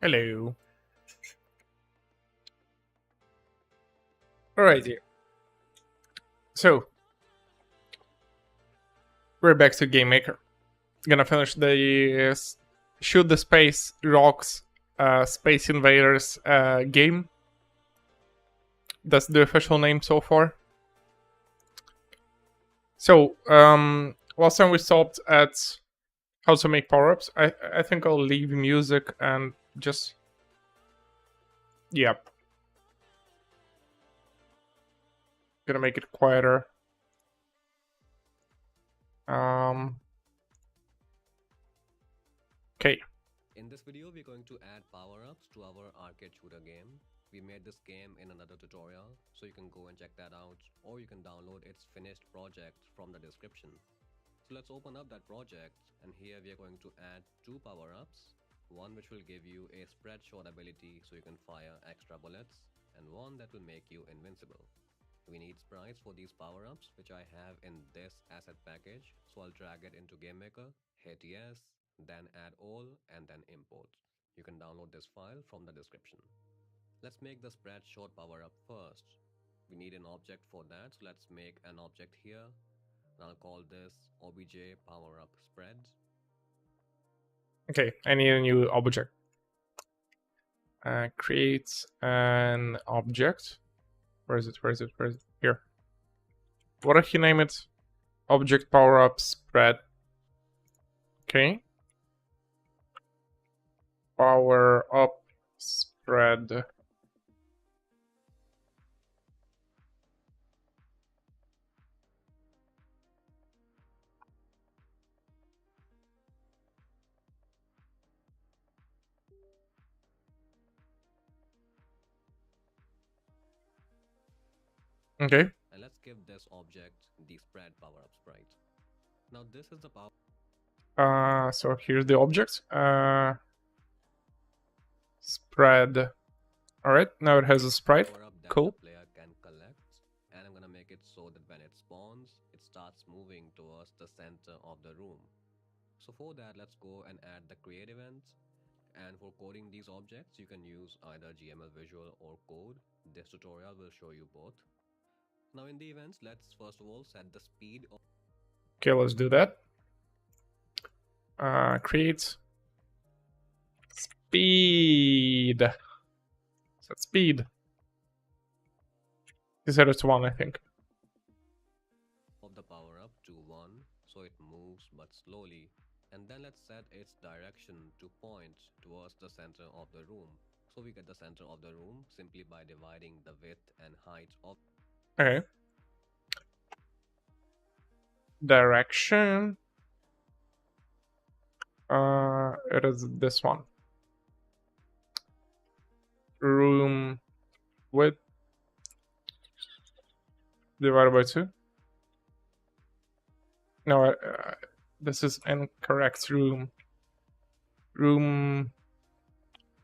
Hello. Alrighty. So we're back to GameMaker. Gonna finish the Shoot the Space Rocks Space Invaders game. That's the official name so far. So last time we stopped at how to make power-ups. I think I'll leave music and just yep. Gonna make it quieter. Okay. In this video, we're going to add power-ups to our arcade shooter game. We made this game in another tutorial, so you can go and check that out, or you can download its finished project from the description. So let's open up that project, and here we are going to add two power-ups, one which will give you a spread shot ability so you can fire extra bullets, and one that will make you invincible. We need sprites for these power-ups, which I have in this asset package, so I'll drag it into GameMaker, hit yes, then add all, and then import. You can download this file from the description. Let's make the spread short power-up first. We need an object for that, so let's make an object here. And I'll call this obj power-up spread. Okay, I need a new object. Create an object. Where is it? Here. What did he name it? Object power up spread. Okay. Power up spread. Okay. And let's give this object the spread power-up sprite. Now this is the power. So here's the object. Spread. Alright, now it has a sprite. That cool. The player can collect, and I'm gonna make it so that when it spawns, it starts moving towards the center of the room. So for that, let's go and add the create event. And for coding these objects, you can use either GML Visual or code. This tutorial will show you both. Now in the events, let's first of all set the speed of. Okay, let's do that. Create speed. Set speed. He said it's 1, I think. Of the power up to 1, so it moves but slowly. And then let's set its direction to point towards the center of the room. So we get the center of the room simply by dividing the width and height of. Okay. Direction. It is this one. Room width divided by 2. No, this is incorrect. Room.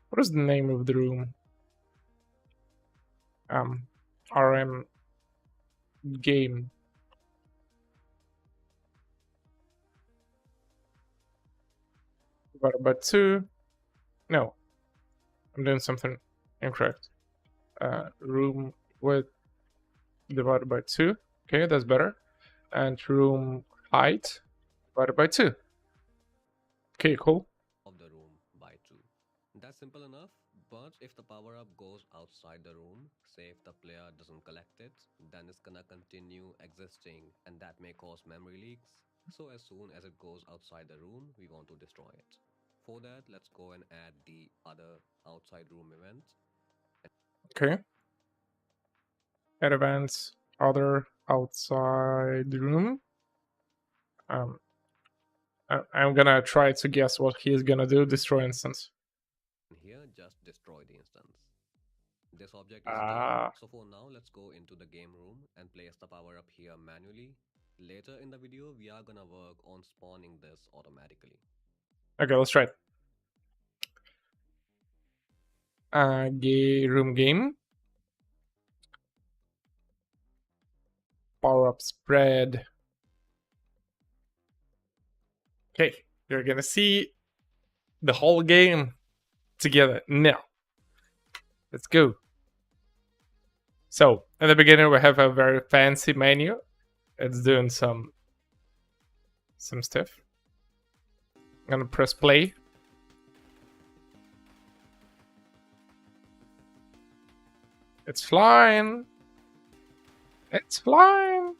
What is the name of the room? RM game. Divided by 2. No, I'm doing something incorrect. Room width divided by 2. Okay, that's better. And room height divided by 2. Okay, cool. Of the room by 2. That's simple enough, but if the power up goes outside the room, say if the player doesn't collect it, then it's gonna continue existing and that may cause memory leaks. So as soon as it goes outside the room, we want to destroy it. For that, let's go and add the other outside room event. Okay. Add events, other outside room. I'm gonna try to guess what he is gonna do. Destroy instance. Here, just destroy the instance. This object is done. So for now, let's go into the game room and place the power up here manually. Later in the video, we are gonna work on spawning this automatically. Okay, let's try it. Room game. Power up spread. Okay, you're gonna see the whole game together now. Let's go. So in the beginning, we have a very fancy menu. It's doing some stuff. I'm gonna press play. It's flying. It's flying.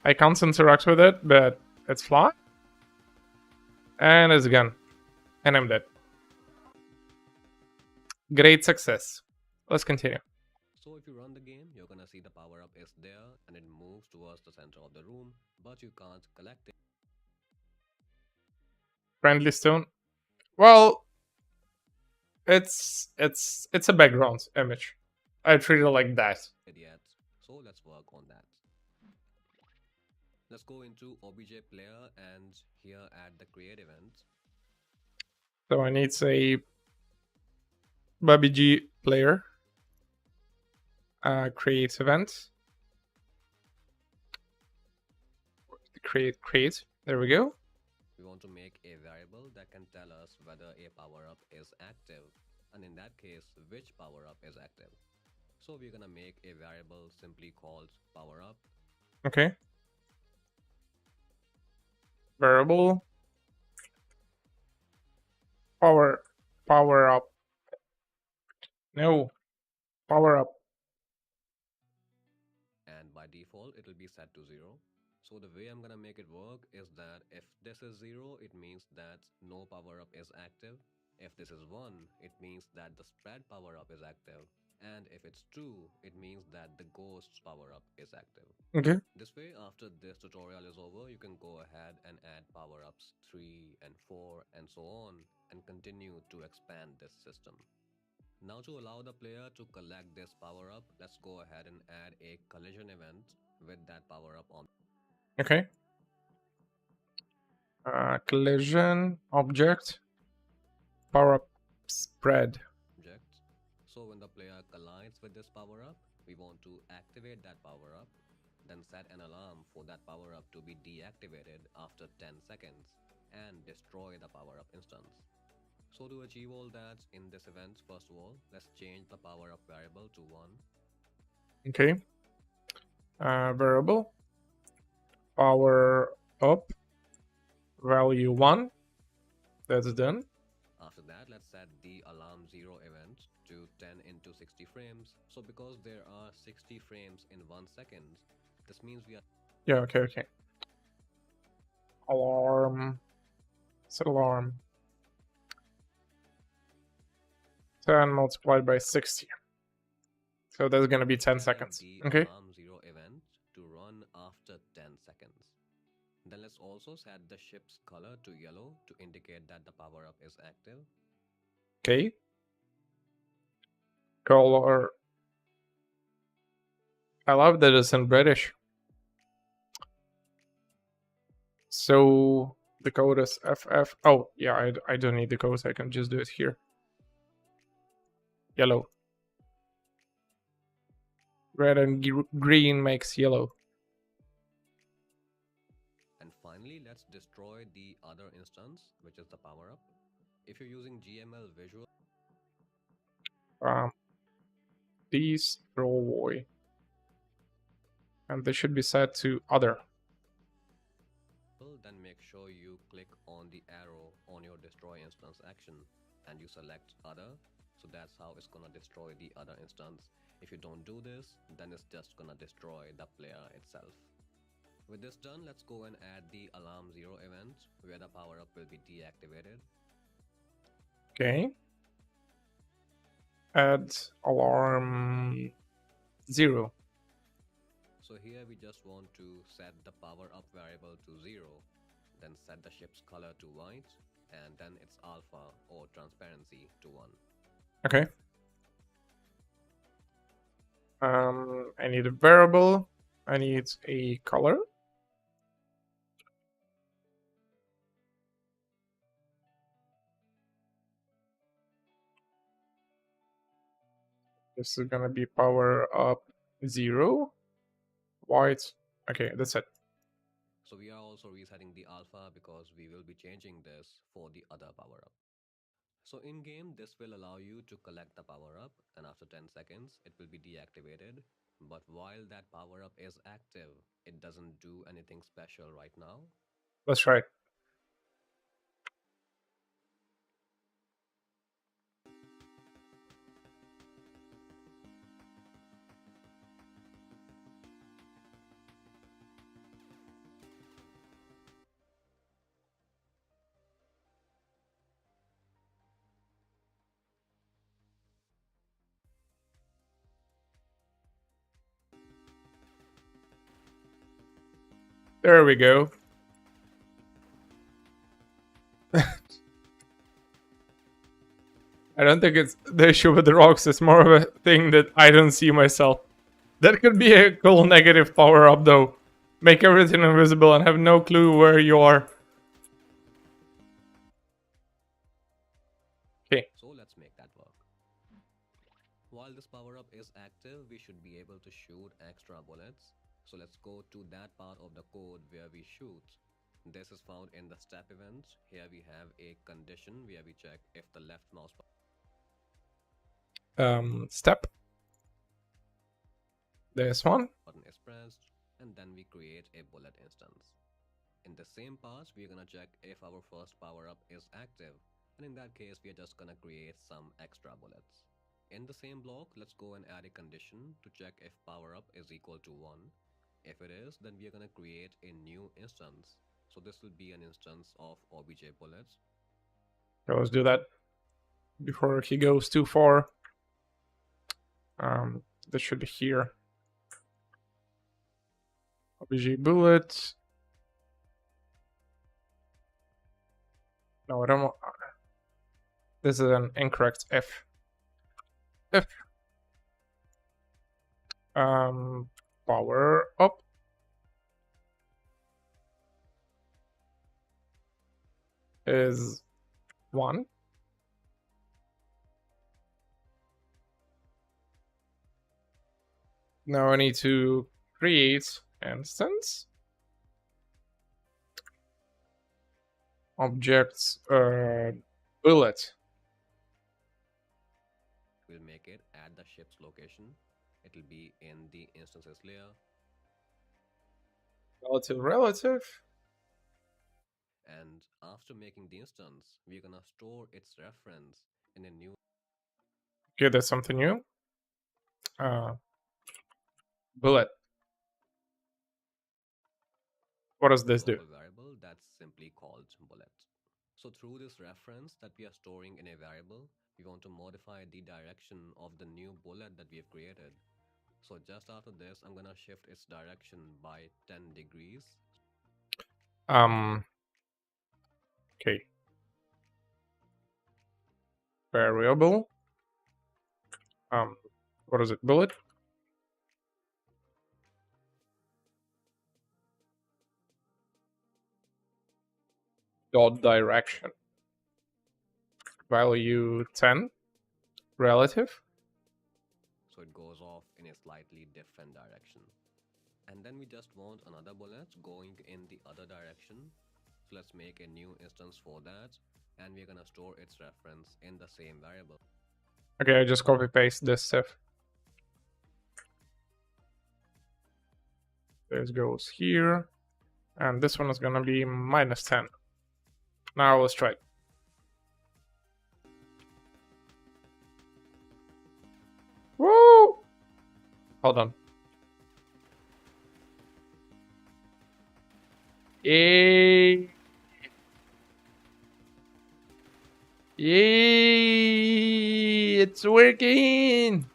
I can't interact with it, but it's flying. And it's gone. And I'm dead. Great success. Let's continue. So if you run the game, you're gonna see the power up is there and it moves towards the center of the room, but you can't collect it Friendly stone. Well, it's a background image. I treat it like that. yet. So let's work on that. Let's go into OBJ player and here add the create event. So I need a BabyG player. Create event. Create. There we go. We want to make a variable that can tell us whether a power up is active, and in that case, which power up is active. So we're gonna make a variable simply called power up. Okay. Variable. Power up. No. Power up. And by default, it will be set to 0. So the way I'm gonna make it work is that if this is 0, it means that no power up is active. If this is 1, it means that the spread power up is active. And if it's 2, it means that the ghost's power up is active. Okay. This way, after this tutorial is over, you can go ahead and add power ups 3 and 4 and so on, and continue to expand this system. Now to allow the player to collect this power up, let's go ahead and add a collision event with that power up on. Okay. Collision object. Power up spread. Object. So when the player collides with this power up, we want to activate that power up, then set an alarm for that power up to be deactivated after 10 seconds and destroy the power up instance. So to achieve all that in this event, first of all, let's change the power up variable to 1. Okay. Variable. Power up. Value 1. That's done. After that, let's set the alarm 0 event to 10 into 60 frames. So because there are 60 frames in 1 second, this means we are... Yeah, okay. Alarm. Set alarm. 10 multiplied by 60. So that's gonna be 10 seconds. Okay. Alarm 0 event to run after 10 seconds. Then let's also set the ship's color to yellow to indicate that the power up is active. Okay. Color. I love that it's in British. So the code is FF. Oh, yeah, I don't need the code. I can just do it here. Yellow. Red and green makes yellow. And finally, let's destroy the other instance, which is the power up. If you're using GML Visual, destroy. And they should be set to other. then make sure you click on the arrow on your destroy instance action and you select other. So that's how it's gonna destroy the other instance. If you don't do this, then it's just gonna destroy the player itself. With this done, let's go and add the alarm 0 event where the power up will be deactivated. Okay. Add alarm 0. So here we just want to set the power up variable to 0, then set the ship's color to white, and then its alpha or transparency to 1. Okay. I need a variable. I need a color. This is gonna be power up 0. White. Okay, that's it. So we are also resetting the alpha because we will be changing this for the other power up. So in game, this will allow you to collect the power up, and after 10 seconds, it will be deactivated. But while that power up is active, it doesn't do anything special right now. That's right. There we go. I don't think it's the issue with the rocks. It's more of a thing that I don't see myself. That could be a cool negative power up, though. Make everything invisible and have no clue where you are. Okay. So let's make that work. While this power up is active, we should be able to shoot extra bullets. So let's go to that part of the code where we shoot. This is found in the step events. Here we have a condition where we check if the left mouse Step. This one. button is pressed, and then we create a bullet instance. In the same pass, we're gonna check if our first power up is active, and in that case, we are just gonna create some extra bullets. In the same block, let's go and add a condition to check if power up is equal to 1. If it is, then we are gonna create a new instance. So this will be an instance of obj bullets. Okay, let's do that before he goes too far. This should be here. OBJ bullet. No, I don't want. This is an incorrect F. F. Power up. Is 1. Now I need to create instance. Objects bullet. We'll make it at the ship's location. It will be in the instances layer. Relative. And after making the instance, we're gonna store its reference in a new Okay, that's something new. Bullet. What does this do? local variable that's simply called bullet. So through this reference that we are storing in a variable, we want to modify the direction of the new bullet that we have created. So just after this, I'm gonna shift its direction by 10 degrees. Okay. Variable. What is it? Bullet. Dot direction. Value 10. Relative. So it goes off in a slightly different direction. And then we just want another bullet going in the other direction. So let's make a new instance for that. And we're gonna store its reference in the same variable. Okay, I just copy paste this stuff. This goes here. And this one is gonna be minus 10. Now let's try it. Woo! Hold on. Yay! Yay! It's working!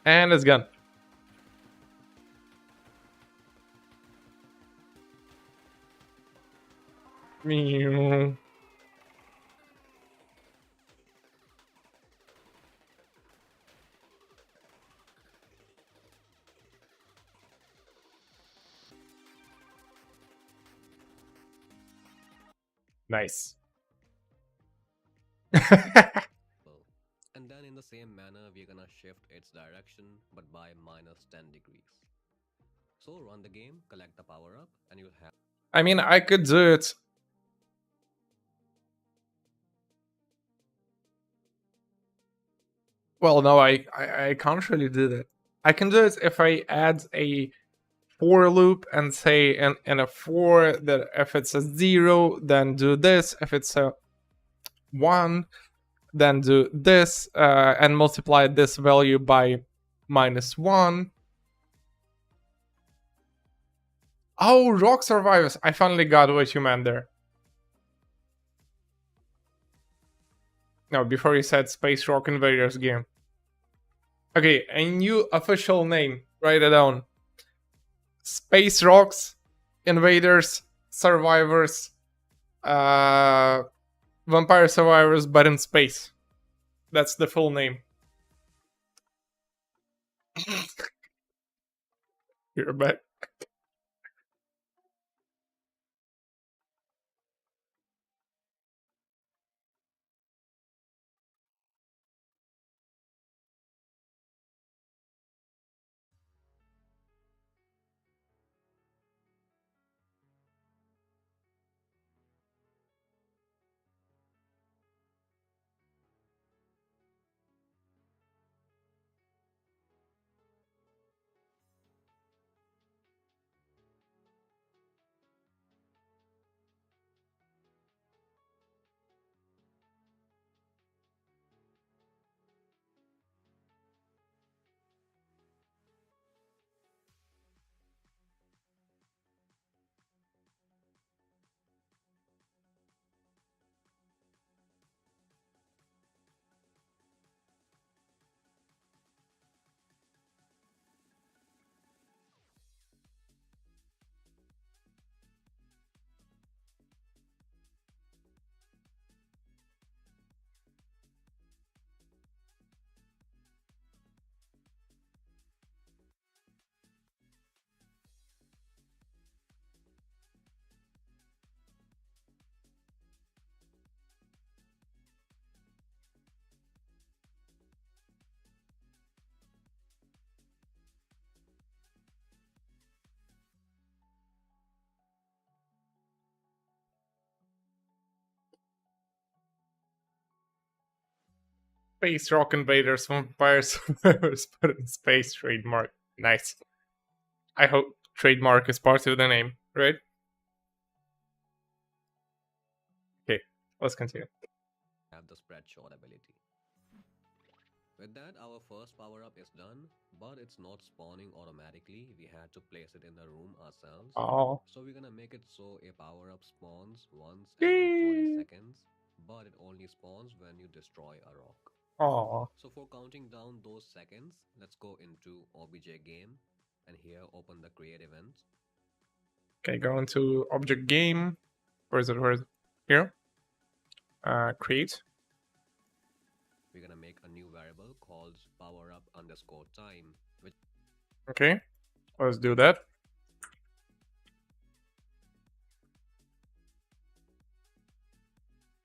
And it's gone. Meow. Nice. And then in the same manner, we're gonna shift its direction, but by minus 10 degrees. So run the game, collect the power up, and you'll have I mean, I could do it. Well, no, I can't really do that. I can do it if I add a for loop and say in a for that if it's a 0, then do this. If it's a 1, then do this, and multiply this value by -1. Oh, Rock Survivors. I finally got what you meant there. No, before you said Space Rock Invaders game. Okay, a new official name. Write it down. Space Rocks Invaders Survivors, uh Vampire Survivors, but in space. That's the full name. You're back. Space Rock Invaders, Vampire Survivors, but in space trademark. Nice. I hope trademark is part of the name, right? Okay, let's continue. the spread shot ability. With that, our first power up is done, but it's not spawning automatically. We had to place it in the room ourselves. Oh, So we're gonna make it so a power up spawns once every 20 yay! seconds, but it only spawns when you destroy a rock. Oh, So for counting down those seconds, let's go into OBJ game and here open the create event. okay. Go into object game. Where is it? Where is it? Here. Create. We're gonna make a new variable called power up underscore time, which Okay, let's do that.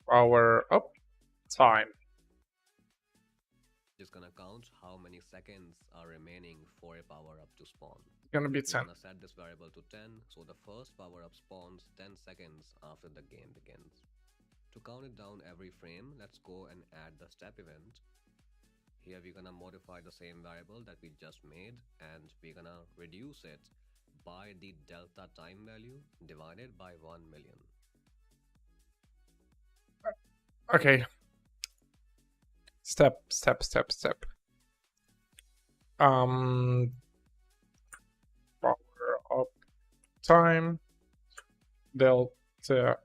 Power up time. is gonna count how many seconds are remaining for a power up to spawn. It's gonna be We're 10. gonna set this variable to 10, so the first power up spawns 10 seconds after the game begins. To count it down every frame, let's go and add the step event. Here we're gonna modify the same variable that we just made and we're gonna reduce it by the delta time value divided by 1 million. Okay. Step, step, step, step. Power up time. Delta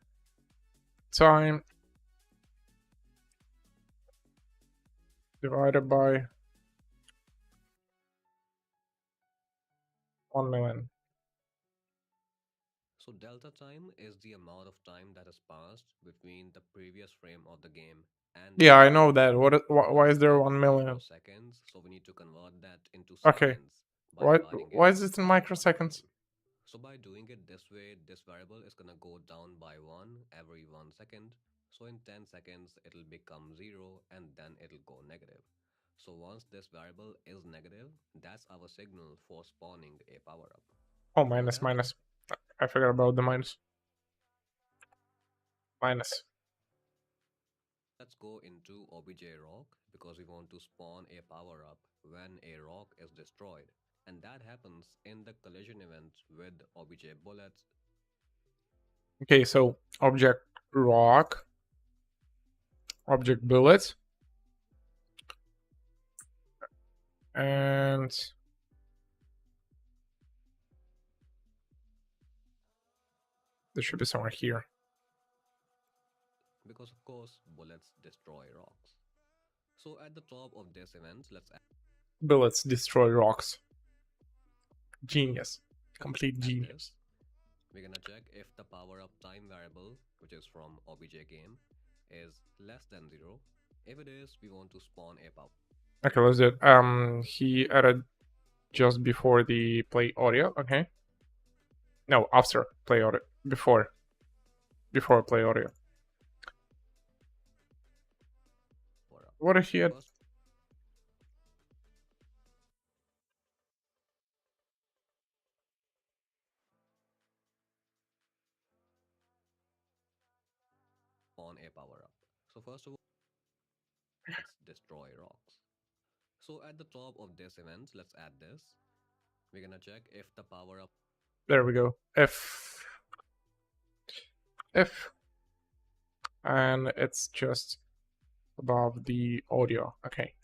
time divided by 1 million. So delta time is the amount of time that has passed between the previous frame of the game and the Yeah, I new know frame. that. Why Now is we there have 1 million? microseconds, so we need to convert that into Okay. seconds by dividing it Why is it in by 1 microseconds? million. So by doing it this way, this variable is gonna go down by 1 every 1 second. So in 10 seconds, it'll become 0 and then it'll go negative. So once this variable is negative, that's our signal for spawning a power up. Oh, minus, minus. I forgot about the minus. Minus. Let's go into obj rock because we want to spawn a power up when a rock is destroyed. And that happens in the collision event with obj bullets. Okay, so object rock, object bullet, and there should be somewhere here. Because of course bullets destroy rocks. So at the top of this event, let's Bullets destroy rocks. Genius. Complete add genius. this. We're gonna check if the power up time variable, which is from obj game, is less than 0. If it is, we want to spawn a power. Okay, let's do it. He added just before the play audio. Okay. No, after play audio. Before play audio. Power up. What if he had? First, spawn a power up. So first of all, let's destroy rocks. So at the top of this event, let's add this. We're gonna check if the power up There we go. If, and it's just above the audio. Okay.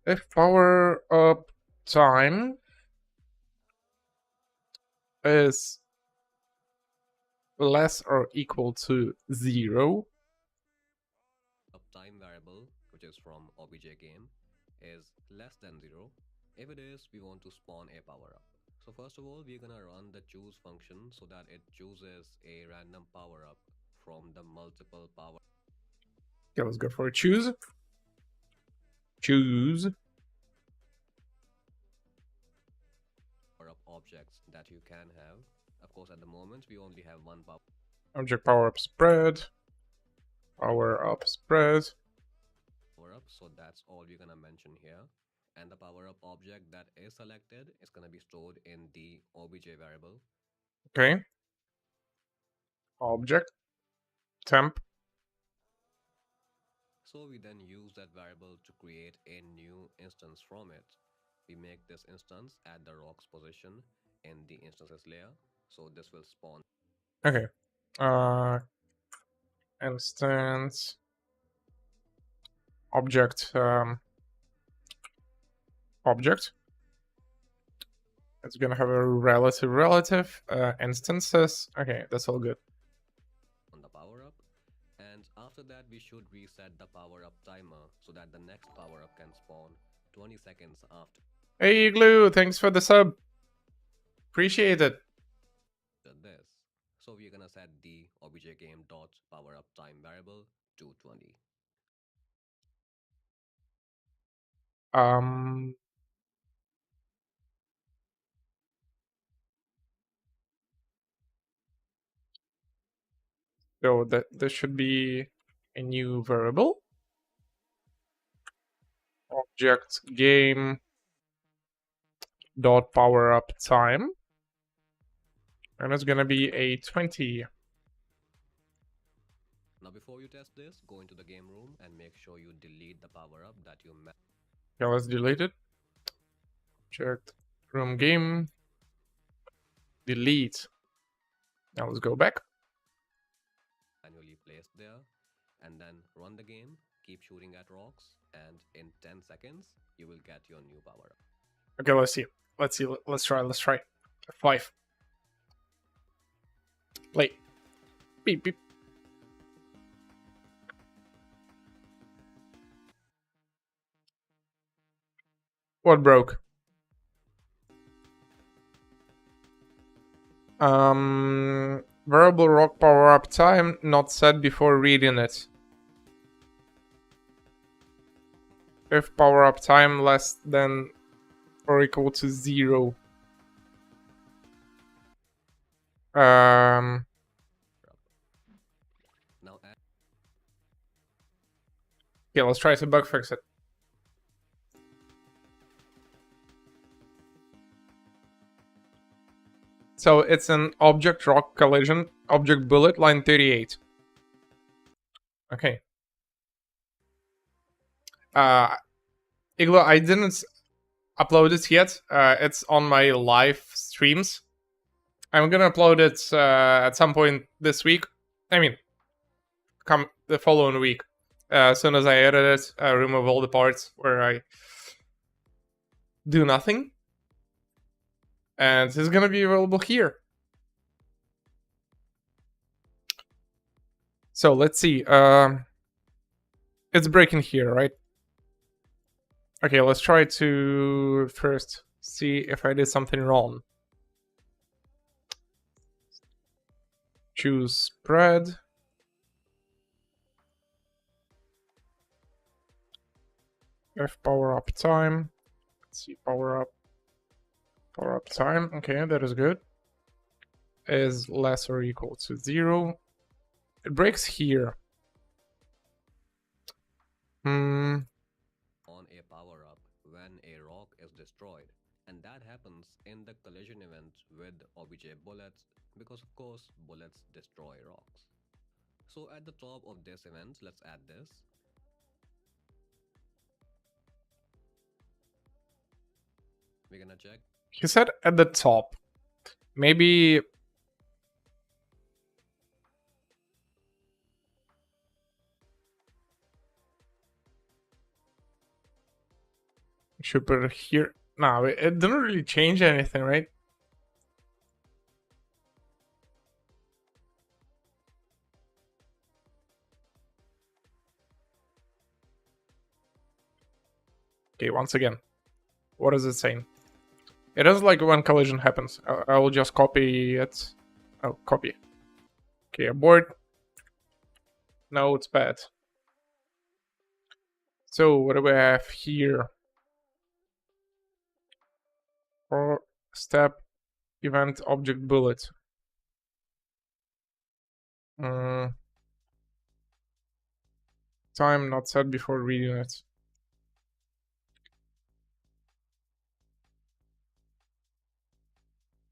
If power up time is less or equal to 0, up time variable, which is from obj game, is less than 0. If it is, we want to spawn a power up. So first of all, we're gonna run the choose function so that it chooses a random power up from the multiple power okay, let's go for a choose. Choose. up objects that you can have. Of course, at the moment, we only have one power Object power up spread. Power up spread. up, so that's all we're gonna mention here. And the power up object that is selected is gonna be stored in the obj variable. Okay. Object. Temp. So we then use that variable to create a new instance from it. We make this instance at the rocks position in the instances layer. So this will spawn. Okay. Instance. Object. Object. It's gonna have a relative instances. Okay, that's all good. On the power up. And after that, we should reset the power up timer so that the next power up can spawn 20 seconds after Hey Glue, thanks for the sub. Appreciate it. this. So we're gonna set the obj game dot power up time variable to 20. Um so that this should be a new variable. Object game dot power up time. And it's gonna be a 20. Now before you test this, go into the game room and make sure you delete the power up that you Okay, let's delete it. Check room game. Delete. Now let's go back. manually placed there, and then run the game, keep shooting at rocks, and in 10 seconds, you will get your new power up. Okay, let's see. Let's try. 5. Play. Beep beep. What broke? Variable rock power up time not set before reading it. If power up time less than or equal to 0. Now Okay, let's try to bug fix it. So it's an object rock collision, object bullet, line 38. Okay. Iglo, I didn't upload it yet. It's on my live streams. I'm gonna upload it at some point this week. I mean, come the following week. As soon as I edit it, remove all the parts where I do nothing. And it's gonna be available here. So let's see. It's breaking here, right? Okay, let's try to first see if I did something wrong. Choose spread. F power up time. Let's see, power up time. Okay, that is good. Is less or equal to 0. It breaks here. On a power-up when a rock is destroyed, and that happens in the collision event with OBJ bullets, because of course bullets destroy rocks. So at the top of this event, let's add this. We're gonna check. He said at the top. Maybe should put it here. No, it didn't really change anything, right? Okay, once again. What is it saying? It is like when collision happens. I will just copy it. Oh, copy. Okay, abort. No, it's bad. So what do we have here? Or step event object bullet. Time not set before reading it.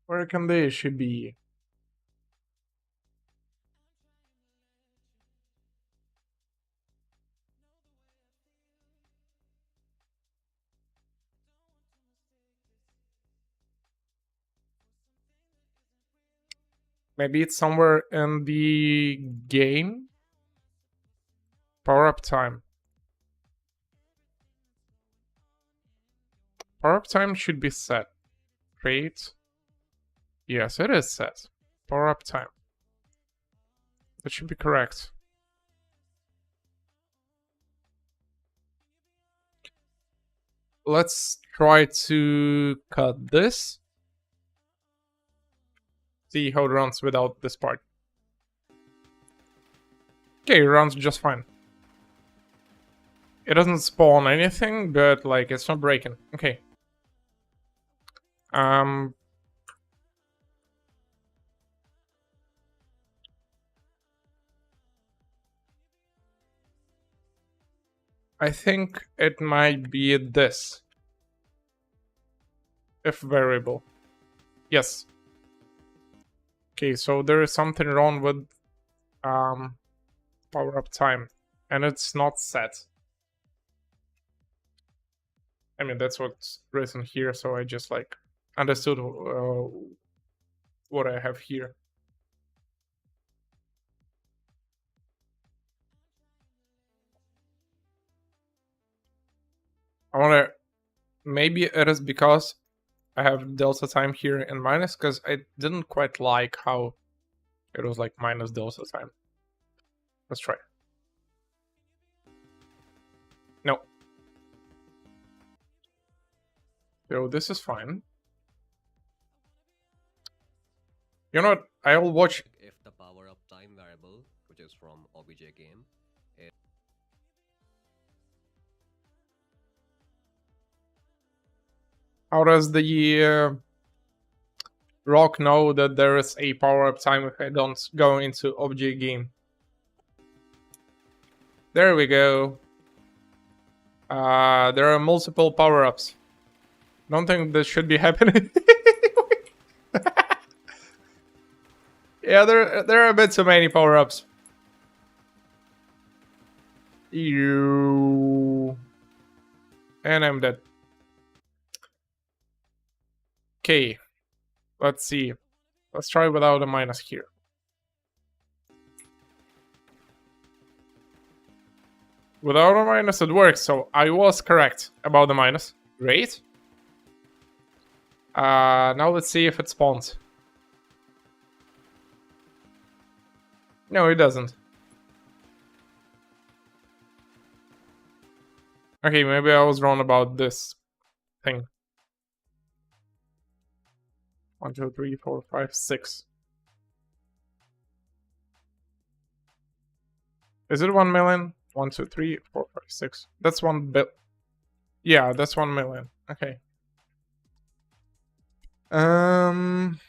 Where can the issue be? Maybe it's somewhere in the game? Power up time. Power up time should be set. Create. Yes, it is set. Power up time. That should be correct. Let's try to cut this. See how it runs without this part. Okay, it runs just fine. It doesn't spawn anything, but like it's not breaking. Okay. I think it might be this. If variable. Yes. Okay, so there is something wrong with power up time, and it's not set. I mean, that's what's written here, so I just like understood what I have here. I wanna, maybe it is because I have delta time here in minus, because I didn't quite like how it was like minus delta time. Let's try. No. So this is fine. You know what? I'll watch. If the power up time variable, which is from OBJ game, How does the rock know that there is a power up time if I don't go into OBJ game? There we go. There are multiple power ups. Don't think this should be happening. Yeah, there are a bit too many power-ups. You... And I'm dead. Okay, let's see. Let's try without a minus here. Without a minus it works, so I was correct about the minus. Great. Now let's see if it spawns. No, it doesn't. Okay, maybe I was wrong about this thing. 1, 2, 3, 4, 5, 6. Is it 1 million? 1, 2, 3, 4, 5, 6. That's 1 bit. Yeah, that's 1 million. Okay. Um.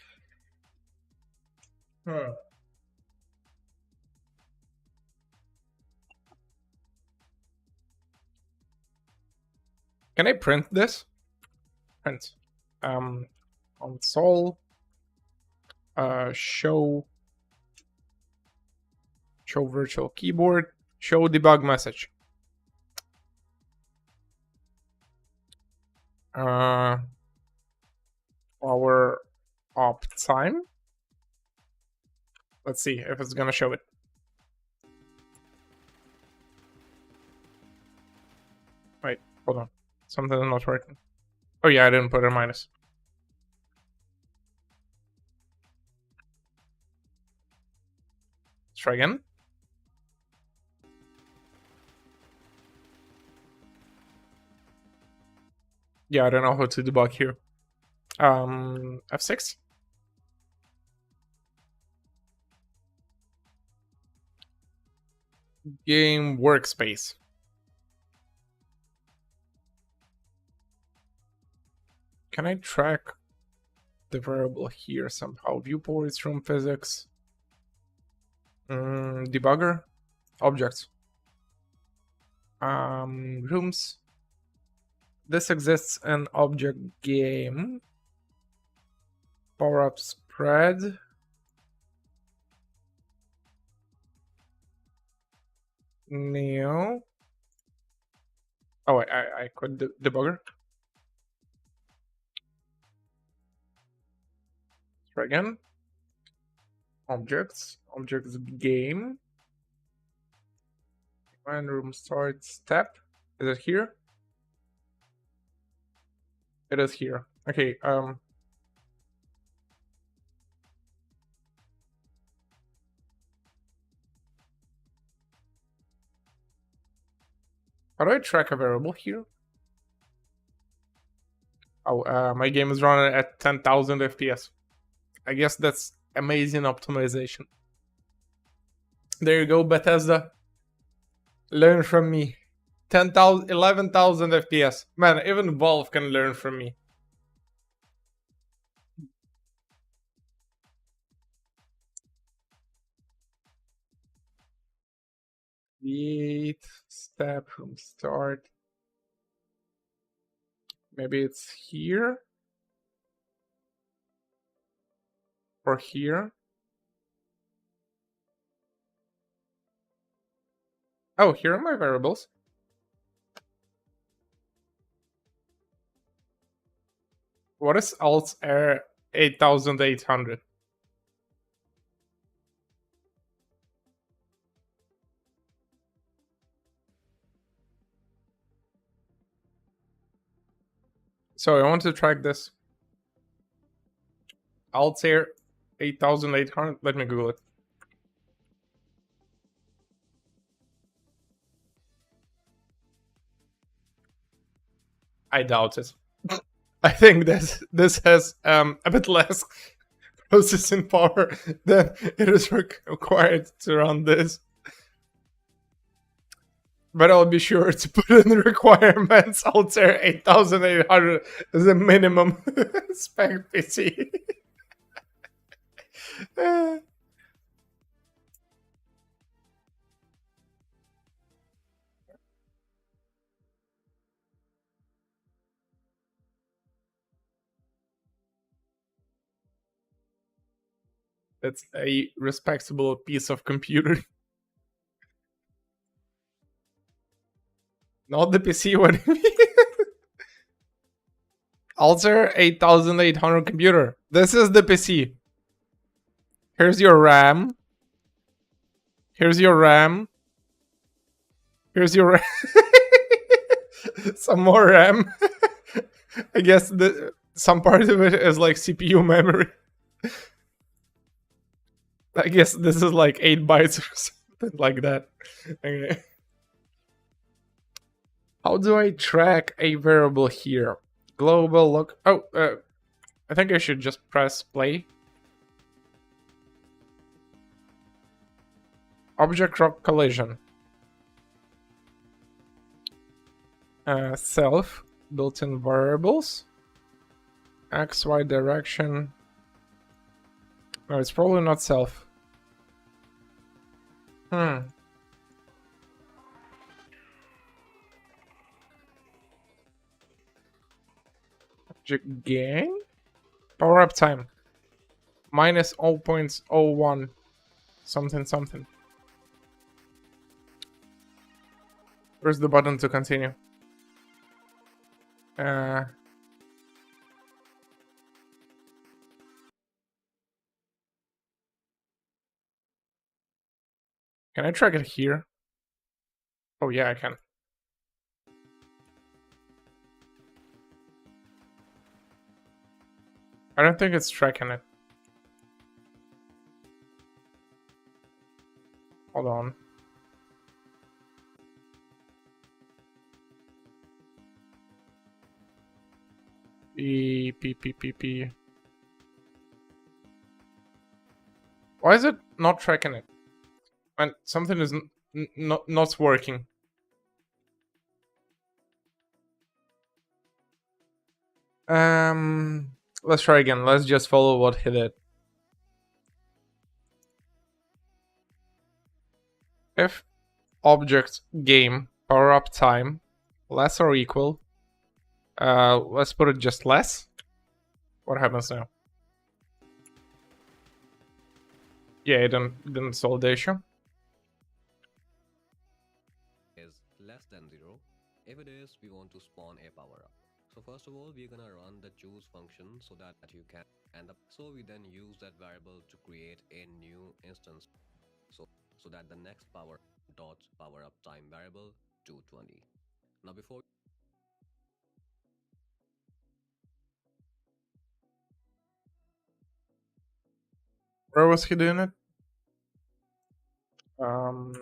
Huh. Can I print this? Print. Console. Show virtual keyboard. Show debug message. Power up time. Let's see if it's gonna show it. Wait, hold on. Something's not working. Oh yeah, I didn't put a minus. Let's try again. Yeah, I don't know how to debug here. F6. Game workspace. Can I track the variable here somehow? Viewports, room physics. Debugger. Objects. Rooms. This exists in object game. Power up spread. Neo. Oh, I quit the debugger. Try again. Objects game. When room starts step. Is it here? It is here. Okay, how do I track a variable here? Oh, my game is running at 10,000 FPS. I guess that's amazing optimization. There you go, Bethesda. Learn from me. 10,000, 11,000 FPS. Man, even Valve can learn from me. Create step from start. Maybe it's here. Or here. Oh, here are my variables. What is alt error 8800? So I want to track this. Alt error 8800. Let me Google it. I doubt it. I think this has a bit less processing power than it is required to run this. But I'll be sure to put in the requirements. Alter 8800 is a minimum spec PC. That's a respectable piece of computer. Not the PC. What do you mean? Alter 8800 computer. This is the PC. Here's your RAM. Here's your RAM. Here's your RAM. Some more RAM. I guess some part of it is like CPU memory. I guess this is like 8 bytes or something like that. Okay. How do I track a variable here? Global look. Oh, I think I should just press play. Object rock collision. Self, built-in variables. X, Y direction. No, it's probably not self. Object gang? Power up time. Minus 0.01. Something, something. Where's the button to continue? Can I track it here? Oh yeah, I can. I don't think it's tracking it. Hold on. P. Why is it not tracking it? And something is not working. Let's try again. Let's just follow what he did. If object game power up time less or equal, let's put it just less. What happens now? Yeah, it didn't solve the issue. Is less than 0. If it is, we want to spawn a power up. So first of all, we're gonna run the choose function so that you can so we then use that variable to create a new instance so that the next power up time variable 220. Now before Where was he doing it? Um,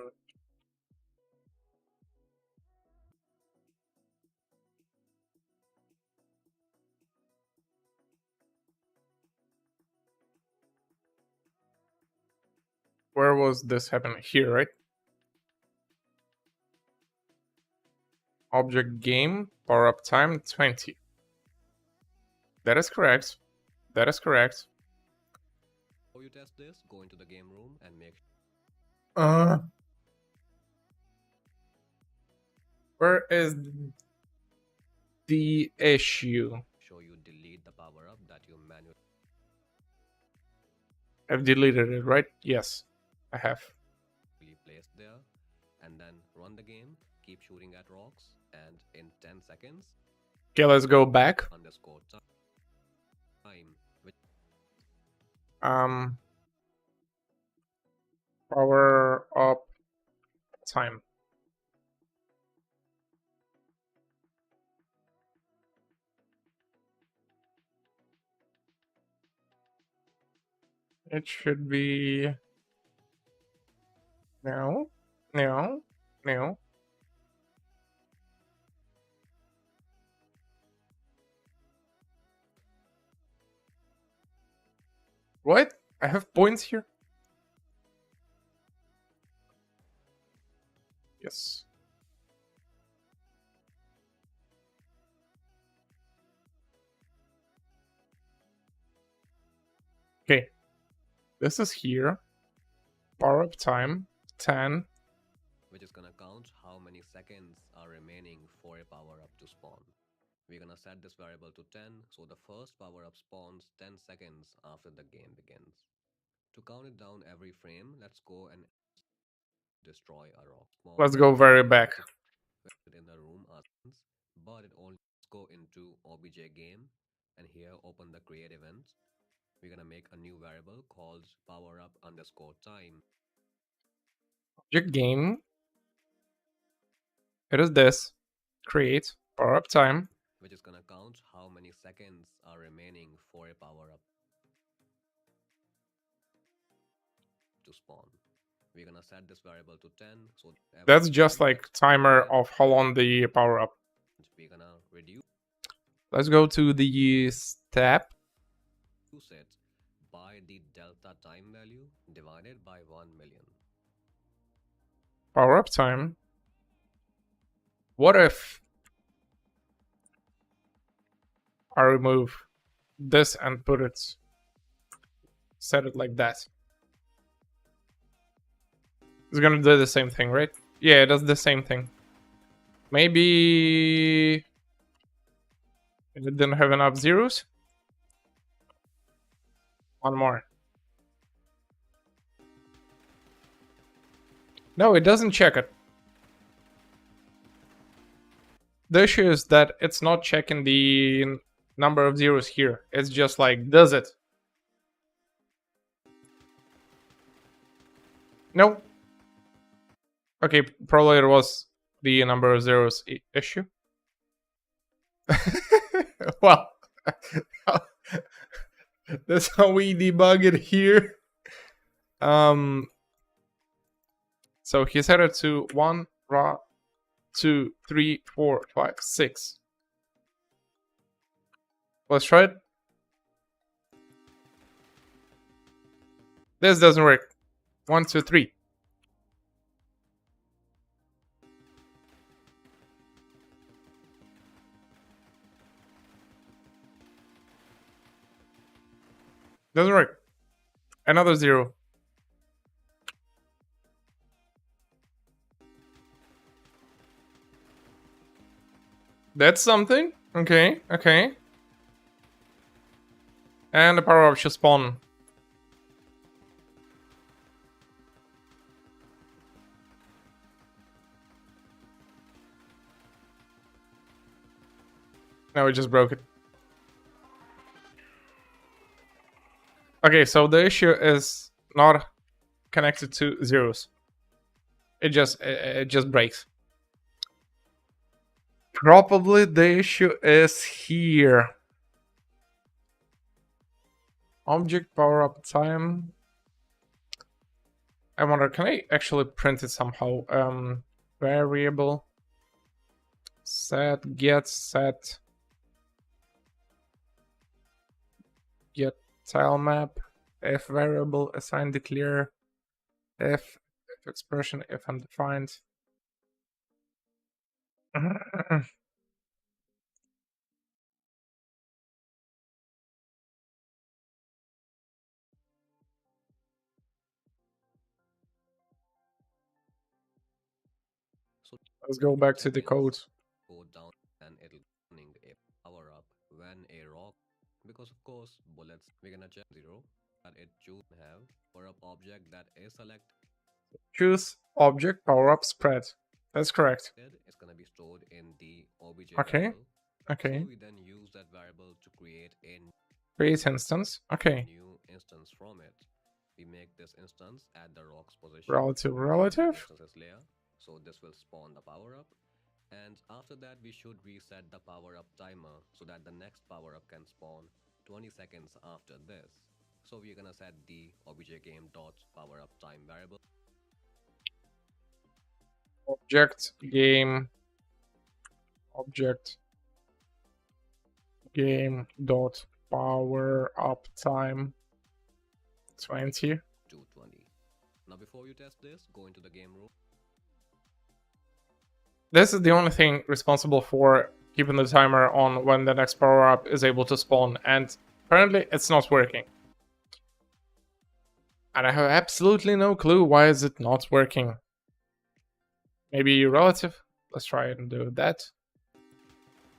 where was this happening? Here, right? Object game power up time 20. That is correct. That is correct. you test this, go into the game room and make Uh, where is the issue? sure you delete the power up that you manually I've deleted it, right? Yes, I have. placed there, and then run the game, keep shooting at rocks, and in 10 seconds Okay, let's go back. underscore time which Power up time. It should be now, now, now. What? I have points here? Yes. Okay. This is here. Power up time 10. which is gonna count how many seconds are remaining for a power up to spawn. We're gonna set this variable to 10, so the first power up spawns 10 seconds after the game begins. To count it down every frame, let's go and destroy a rock. Small Let's go very back. in the room, but it only go into obj game, and here open the create event. We're gonna make a new variable called power up underscore time. Object game. It is this. Create power up time. Which is gonna count how many seconds are remaining for a power up to spawn. We're gonna set this variable to 10. So that's just like timer of how long the power up. We're gonna reduce Let's go to the step. it by the delta time value divided by 1 million. Power up time. What if I remove this and put it, set it like that? It's gonna do the same thing, right? Yeah, it does the same thing. Maybe it didn't have enough zeros. One more. No, it doesn't check it. The issue is that it's not checking the number of zeros here. It's just like, does it? No. Okay, probably it was the number of zeros issue. Well, that's how we debug it here. So he set it to 1, 2, 3, 4, 5, 6. Let's try it. This doesn't work. 1, 2, 3. Doesn't work. Another 0. That's something. Okay, okay. And the power up should spawn. Now we just broke it. Okay, so the issue is not connected to zeros. It just breaks. Probably the issue is here. Object power up time. I wonder, can I actually print it somehow? Variable set get tile map if variable assign declare if expression if undefined. So let's go back to the code. Go down and it'll running a power up when a rock, because of course bullets, we're gonna check 0 that it should have for a object that is selected. Choose object power up spread. That's correct. It's gonna be stored in the obj okay variable. okay So we then use that variable to create a create instance. Okay, new instance from it. We make this instance at the rock's position. relative Layer. So this will spawn the power up. And after that, we should reset the power up timer so that the next power up can spawn 20 seconds after this. So we're gonna set the obj game dot power up time variable. object game dot power up time 20 to 20. Now before you test this, go into the game room. This is the only thing responsible for keeping the timer on when the next power up is able to spawn, and apparently it's not working. And I have absolutely no clue why is it not working. Maybe relative? Let's try it and do that.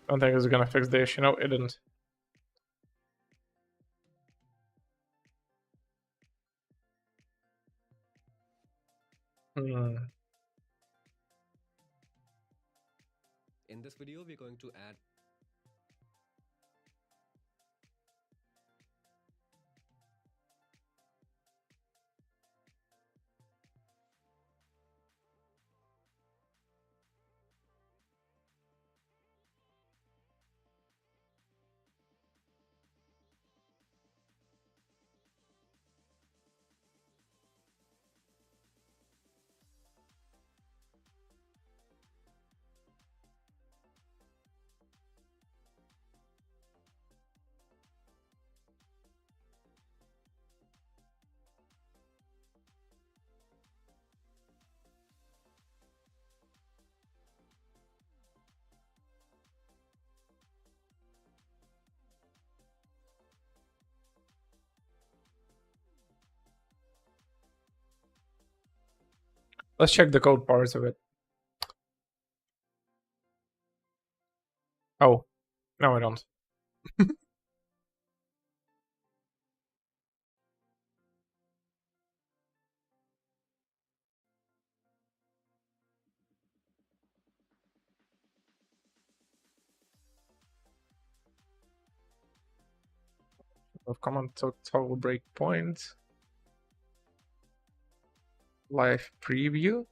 Don't think it's gonna fix the issue. No, it didn't. Hmm. In this video, we're going to add Let's check the code parts of it. Oh, no, I don't. Of command total breakpoint. Live preview.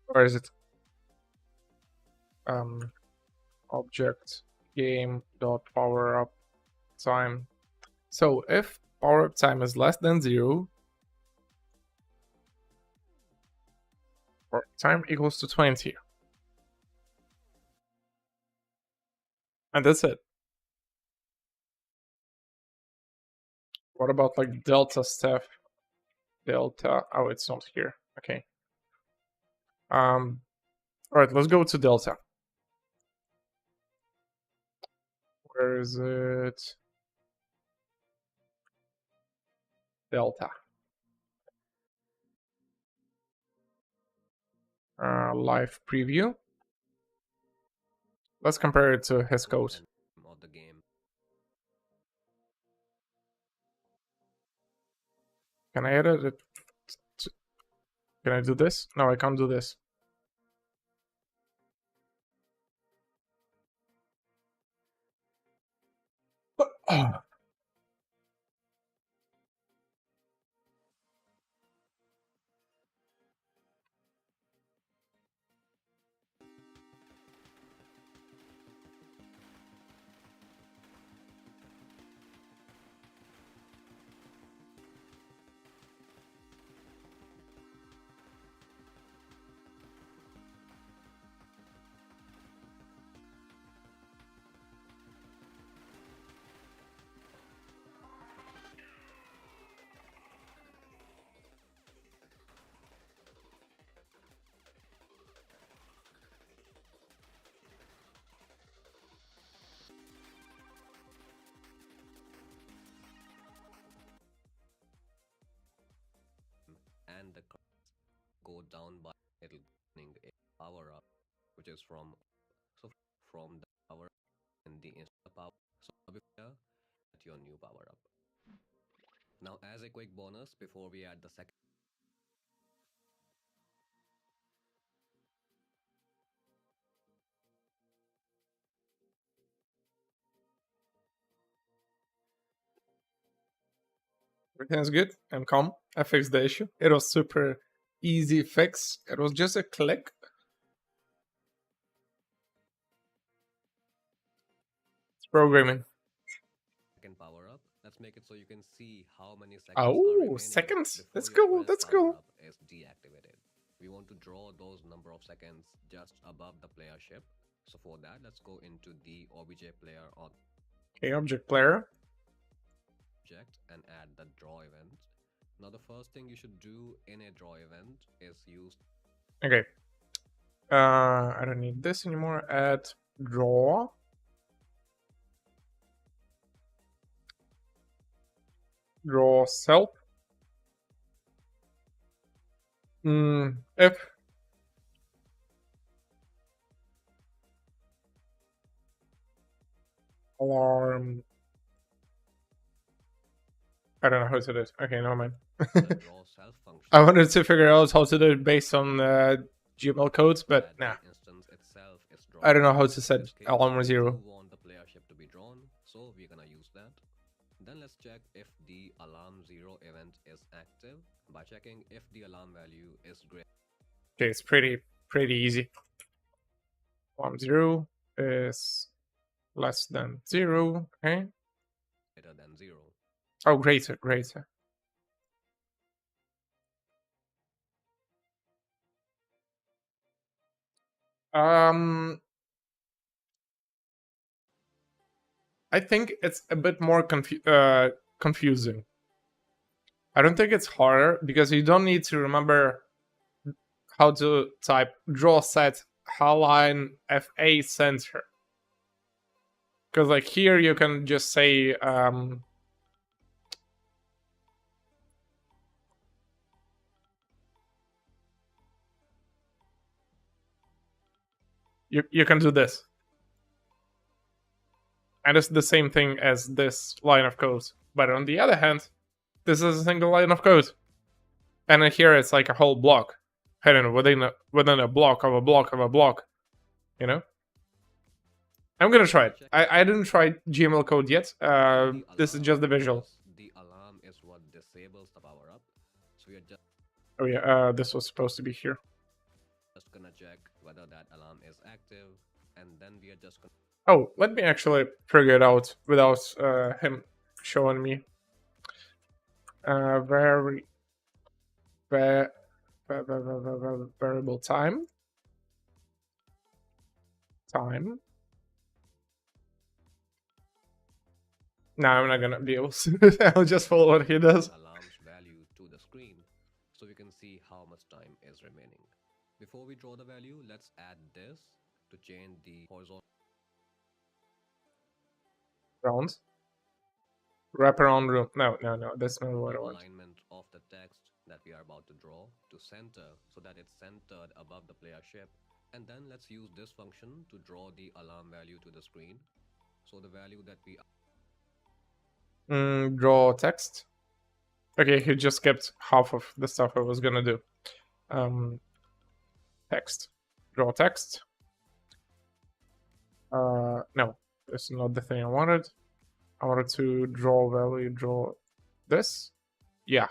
Or is it object game dot power up time? So if power up time is less than 0, or time equals to 20. And that's it. What about like delta stuff? Delta, oh, it's not here. Okay. All right, let's go to delta. Where is it? Delta. Live preview. Let's compare it to his code. of the game. Can I edit it? Can I do this? No, I can't do this. And the go down by it'll getting a power up, which is from the power in the instant power. So before at your new power up. Now, as a quick bonus, before we add the second. Everything's good and calm. I fixed the issue. It was super easy fix. It was just a click. It's programming. Second power up. Let's make it so you can see how many seconds are Oh, remaining seconds. before That's your cool. first That's power cool. up is deactivated. We want to draw those number of seconds just above the player ship. So for that, let's go into the obj player on Okay, object player. object and add the draw event. Now the first thing you should do in a draw event is use. Okay. I don't need this anymore. Add draw. Draw self. If alarm. I don't know how to do it. Okay, never mind. The draw self function. I wanted to figure out how to do it based on GML codes, but That nah. the instance itself is I don't drawn. know how to In set this case, alarm we do 0. want the player ship to be drawn, so we're gonna use that. Then let's check if the alarm 0 event is active by checking if the alarm value is greater Okay, it's pretty easy. Alarm 0 is less than 0. Okay. than 0. Oh, greater. Um, I think it's a bit more confusing. I don't think it's harder because you don't need to remember how to type draw set haline fa center. Because like here you can just say you can do this. And it's the same thing as this line of code. But on the other hand, this is a single line of code. And then here it's like a whole block. Hidden within a block of a block of a block. You know? I'm gonna try it. I didn't try GML code yet. This is just the visual. The alarm is what disables the power up. So we are Oh yeah, this was supposed to be here. just gonna check whether that alarm is active, and then we are just gonna. Oh, let me actually figure it out without him showing me. Very variable time. Time. No, I'm not gonna be able to. I'll just follow what he does. Alarm's value to the screen, so we can see how much time is remaining. Before we draw the value, let's add this to change the horizontal Round. Wrap around room. No. That's not what I want. alignment of the text that we are about to draw to center so that it's centered above the player ship. And then let's use this function to draw the alarm value to the screen. So the value that we Draw text. Okay, he just kept half of the stuff I was gonna do. Text. Draw text. No, that's not the thing I wanted. I wanted to draw value, draw this. Yeah.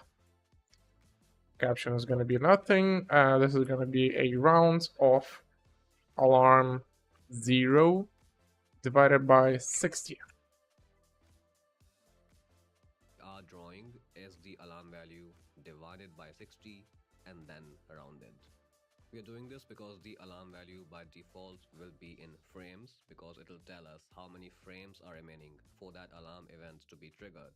Caption is gonna be nothing. This is gonna be a round of alarm 0 divided by 60. are drawing is the alarm value divided by 60 and then rounded. We are doing this because the alarm value by default will be in frames because it will tell us how many frames are remaining for that alarm event to be triggered.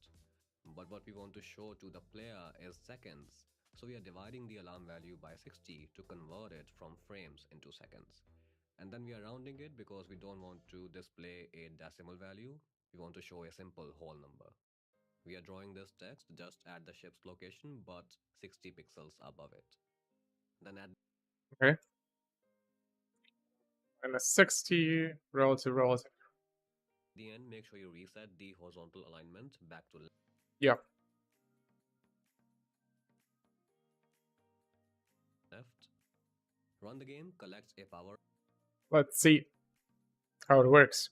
But what we want to show to the player is seconds. So we are dividing the alarm value by 60 to convert it from frames into seconds. And then we are rounding it because we don't want to display a decimal value. We want to show a simple whole number. We are drawing this text just at the ship's location, but 60 pixels above it. Then at Okay. And a 60 relative. the end, make sure you reset the horizontal alignment back to Yeah. left. Run the game, collects a power. Let's see how it works.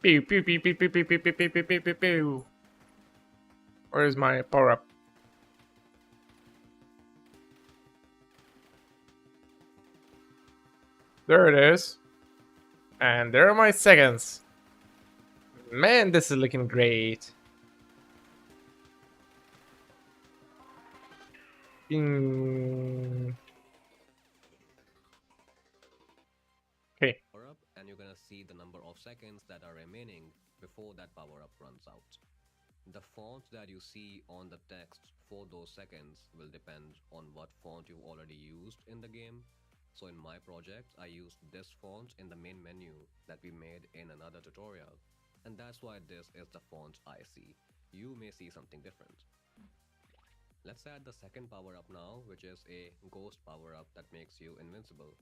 Pew pew pew pew pew pew pew pew pew pew pew pew pew. Where is my power up? There it is. And there are my seconds. Man, this is looking great. Okay. Power up, and you're gonna see the number of seconds that are remaining before that power up runs out. The font that you see on the text for those seconds will depend on what font you've already used in the game. So in my project, I used this font in the main menu that we made in another tutorial. And that's why this is the font I see. You may see something different. Let's add the second power up now, which is a ghost power up that makes you invincible.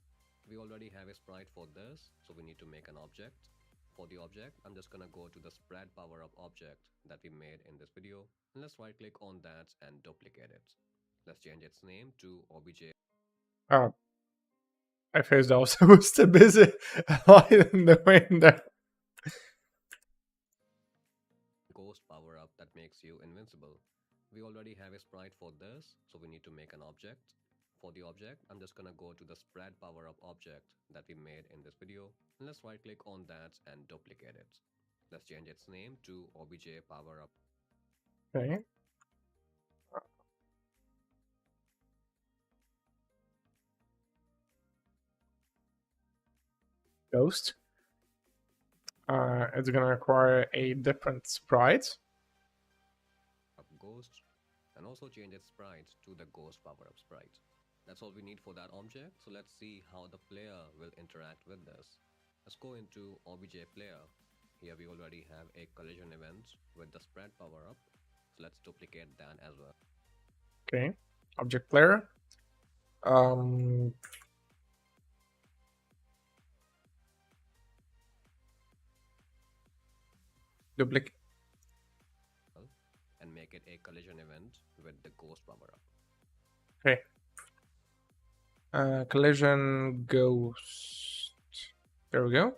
We already have a sprite for this, so we need to make an object. For the object, I'm just gonna go to the spread power up object that we made in this video, and let's right click on that and duplicate it. Let's change its name to obj Uh, I faced also was too busy in the window. ghost power up that makes you invincible. We already have a sprite for this, so we need to make an object. For the object, I'm just gonna go to the spread power up object that we made in this video, and let's right click on that and duplicate it. Let's change its name to obj power up. Okay. Ghost. It's gonna require a different sprite. Ghost, and also change its sprite to the ghost power up sprite. That's all we need for that object, so let's see how the player will interact with this. Let's go into obj player. Here we already have a collision event with the spread power up, so let's duplicate that as well. Okay. Object player. Um, duplicate. And make it a collision event with the ghost power up. Okay. Collision ghost. There we go.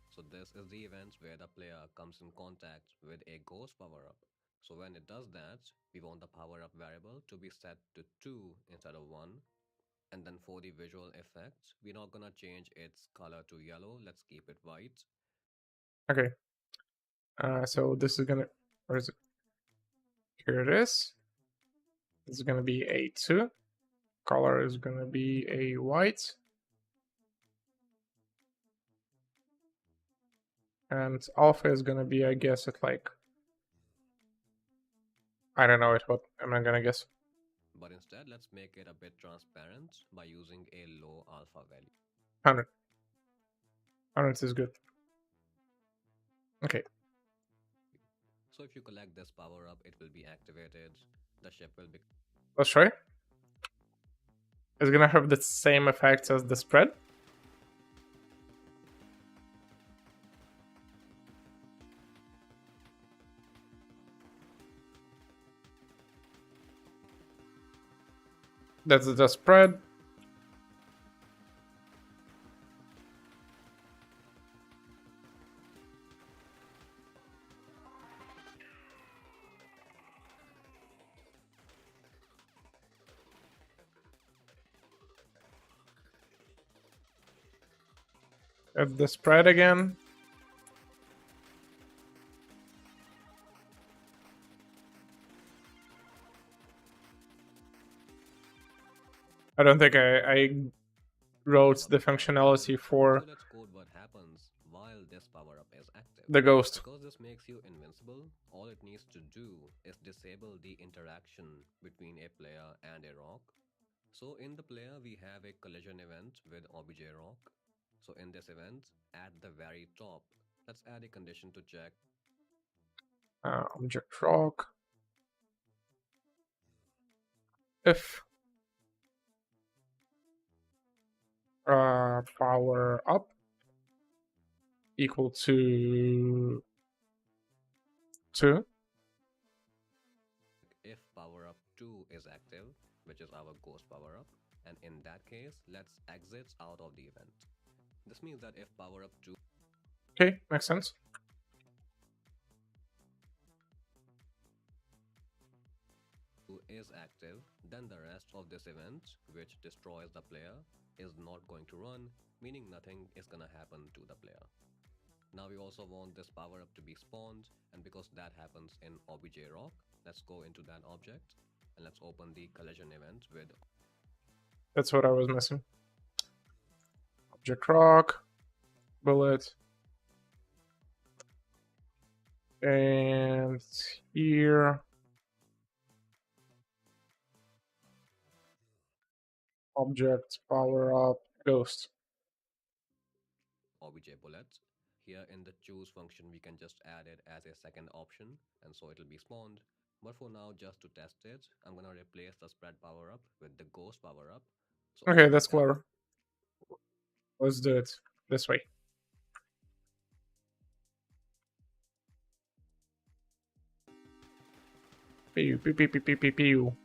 So this is the event where the player comes in contact with a ghost power up. So when it does that, we want the power up variable to be set to 2 instead of 1. And then for the visual effects, we're not gonna change its color to yellow. Let's keep it white. Okay. So this is gonna. Where is it? Here it is. This is gonna be a 2. Color is gonna be a white. And alpha is gonna be, I guess, at like, I don't know what am I gonna guess? But instead, let's make it a bit transparent by using a low alpha value. 100. 100 is good. Okay. So if you collect this power up, it will be activated. The ship will be. Let's try. It's gonna have the same effects as the spread. That's the spread. That's the spread again. I don't think I wrote the functionality for So let's code what happens while this power up is active. the ghost. Because this makes you invincible, all it needs to do is disable the interaction between a player and a rock. So in the player, we have a collision event with obj rock. So in this event, at the very top, let's add a condition to check Object rock. If power up equal to 2. if power up 2 is active, which is our ghost power up. And in that case, let's exit out of the event. This means that if power up 2 Okay, makes sense. is active, then the rest of this event, which destroys the player, is not going to run, meaning nothing is gonna happen to the player. Now we also want this power up to be spawned, and because that happens in obj rock, let's go into that object and let's open the collision event with. That's what I was missing. Object rock, bullet, and here object power up ghost. obj bullets. Here in the choose function, we can just add it as a second option, and so it'll be spawned. But for now, just to test it, I'm gonna replace the spread power up with the ghost power up. So Okay, that's clever. Let's do it this way. Pew, pew, pew, pew, pew, pew, pew.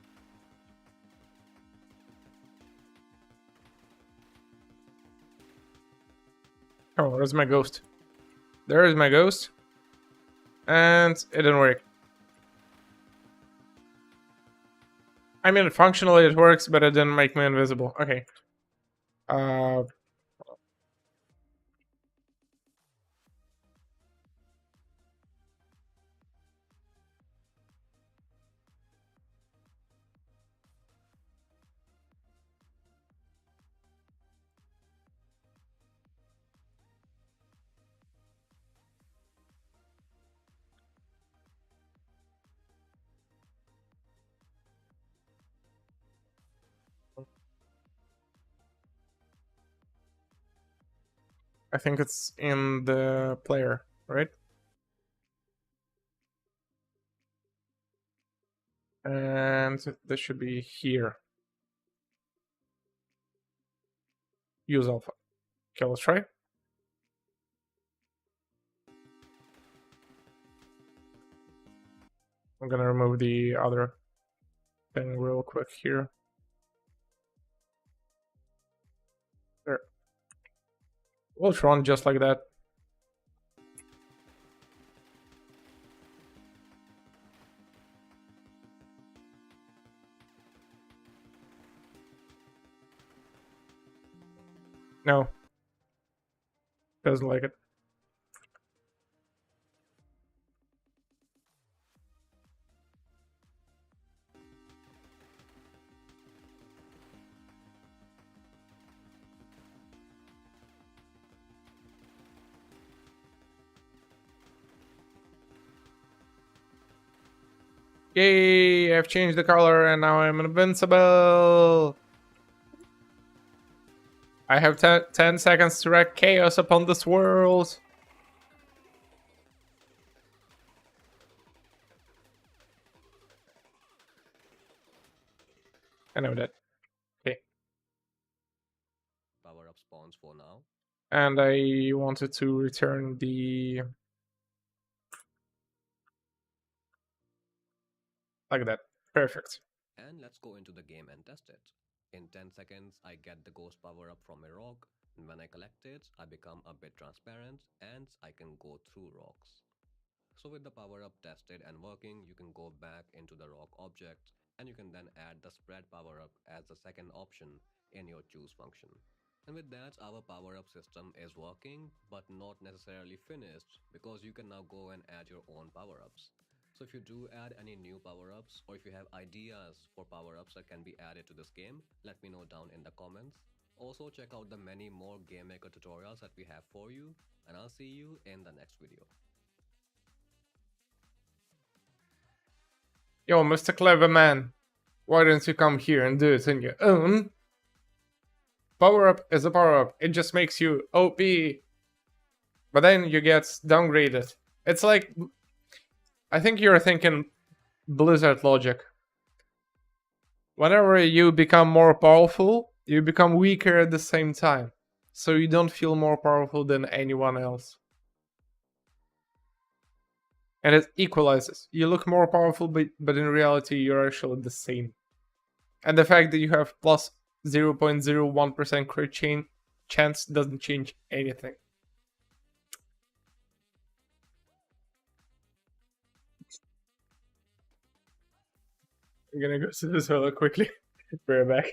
Oh, where's my ghost? There is my ghost. And it didn't work. I mean, functionally it works, but it didn't make me invisible. Okay. Uh, I think it's in the player, right? And this should be here. Use alpha. Okay, let's try. I'm gonna remove the other thing real quick here. There. We'll run just like that. No. Doesn't like it. Yay! I've changed the color and now I'm invincible! I have 10 seconds to wreak chaos upon this world! I know that. Okay. Power up spawns for now. And I wanted to return the... like that. Perfect. And let's go into the game and test it. In 10 seconds, I get the ghost power up from a rock, and when I collect it, I become a bit transparent and I can go through rocks. So with the power up tested and working, you can go back into the rock object and you can then add the spread power up as the second option in your choose function. And with that, our power up system is working, but not necessarily finished because you can now go and add your own power ups. So if you do add any new power ups or if you have ideas for power ups that can be added to this game, let me know down in the comments. Also, check out the many more GameMaker tutorials that we have for you, and I'll see you in the next video. Yo, Mr. Clever Man. Why don't you come here and do it on your own? Power up is a power up. It just makes you OP. But then you get downgraded. It's like... I think you're thinking Blizzard logic. Whenever you become more powerful, you become weaker at the same time. So you don't feel more powerful than anyone else. And it equalizes. You look more powerful, but in reality, you're actually the same. And the fact that you have plus 0.01% crit chance doesn't change anything. I'm gonna go to the solo quickly. Be right back.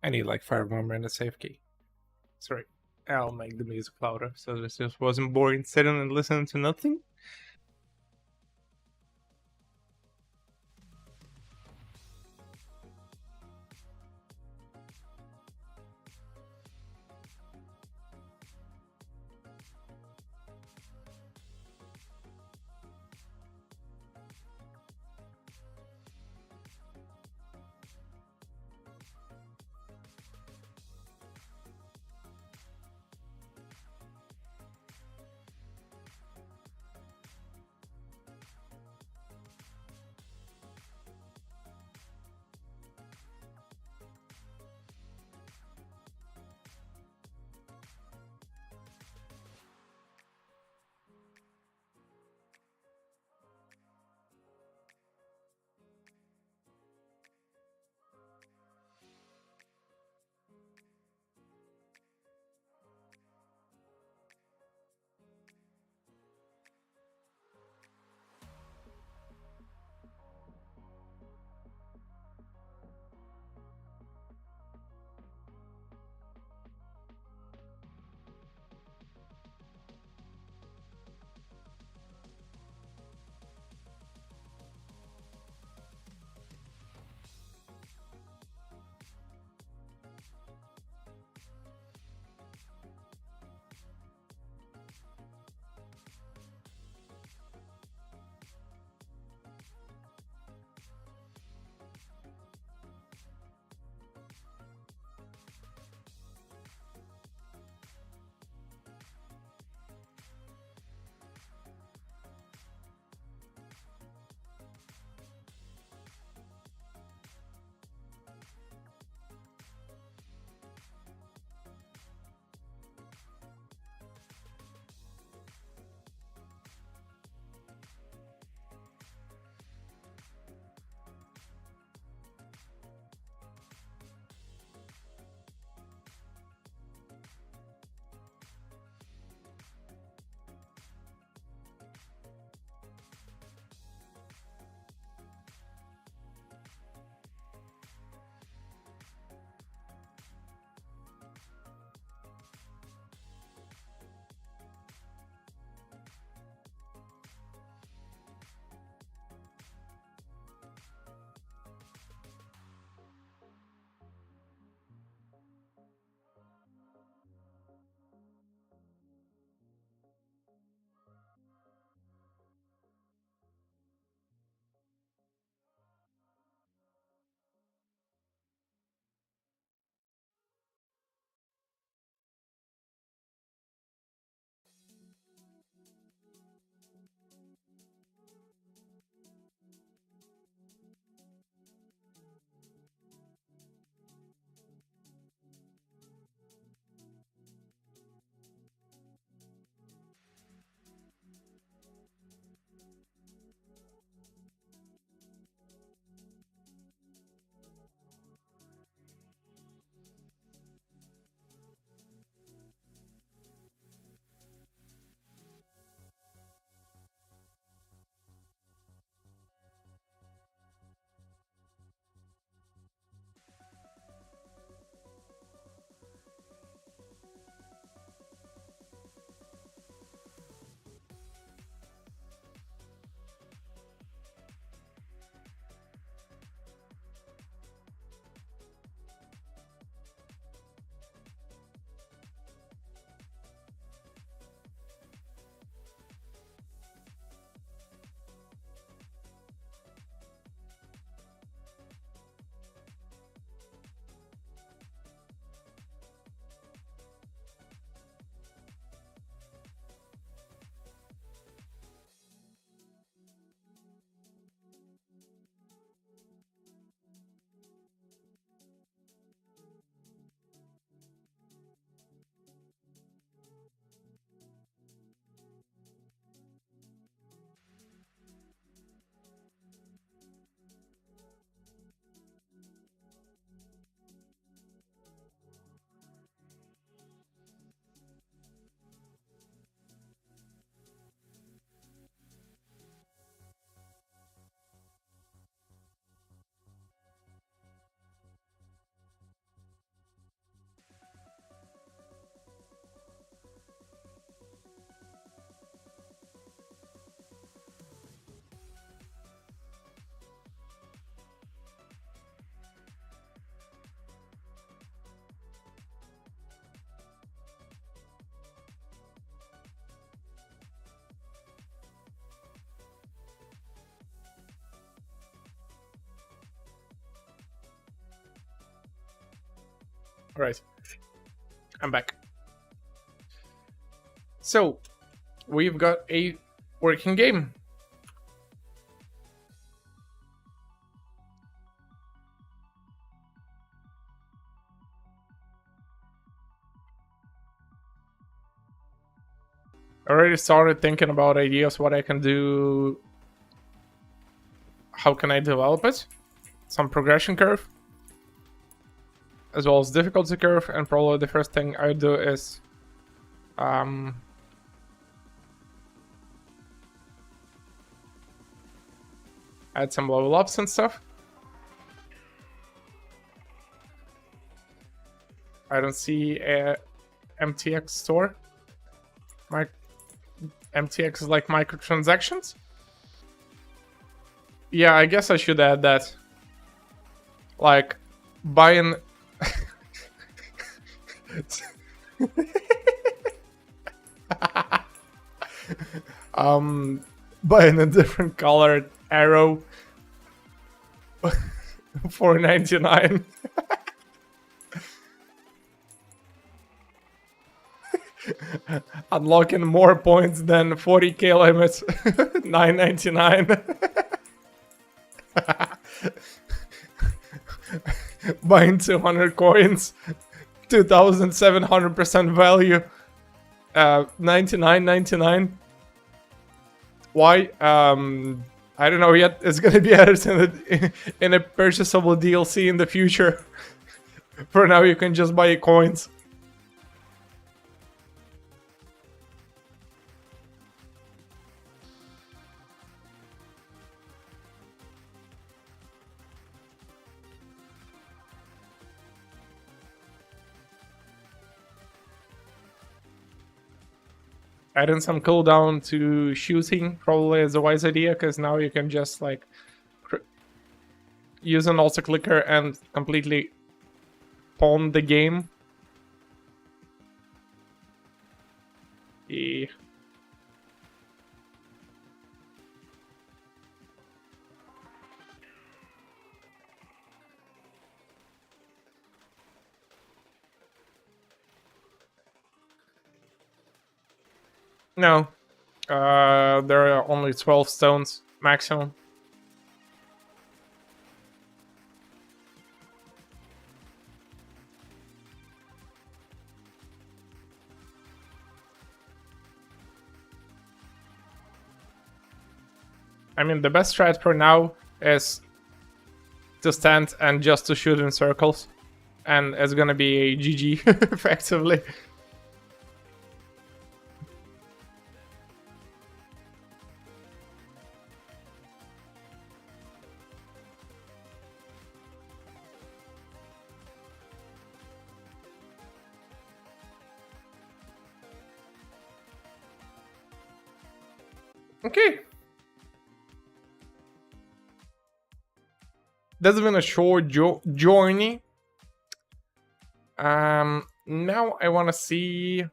I need like 5 more minutes AFK. Sorry. I'll make the music louder so this just wasn't boring sitting and listening to nothing. All right, I'm back. So we've got a working game. I already started thinking about ideas what I can do. How can I develop it? Some progression curve, as well as difficulty curve, and probably the first thing I do is add some level ups and stuff. I don't see a MTX store. My MTX is like microtransactions. Yeah, I guess I should add that. Like buying buying a different colored arrow for 99. Unlocking more points than 40k limits. 9.99. Buying 200 coins. 2,700% value. 99.99. Why? I don't know yet. It's gonna be added in a purchasable DLC in the future. For now, you can just buy coins. Adding some cooldown to shooting probably is a wise idea, because now you can just like use an auto clicker and completely pawn the game. Yeah. No, there are only 12 stones maximum. I mean, the best strat for now is to stand and just to shoot in circles. And it's gonna be a GG, effectively. Okay. That's been a short journey. Now I want to see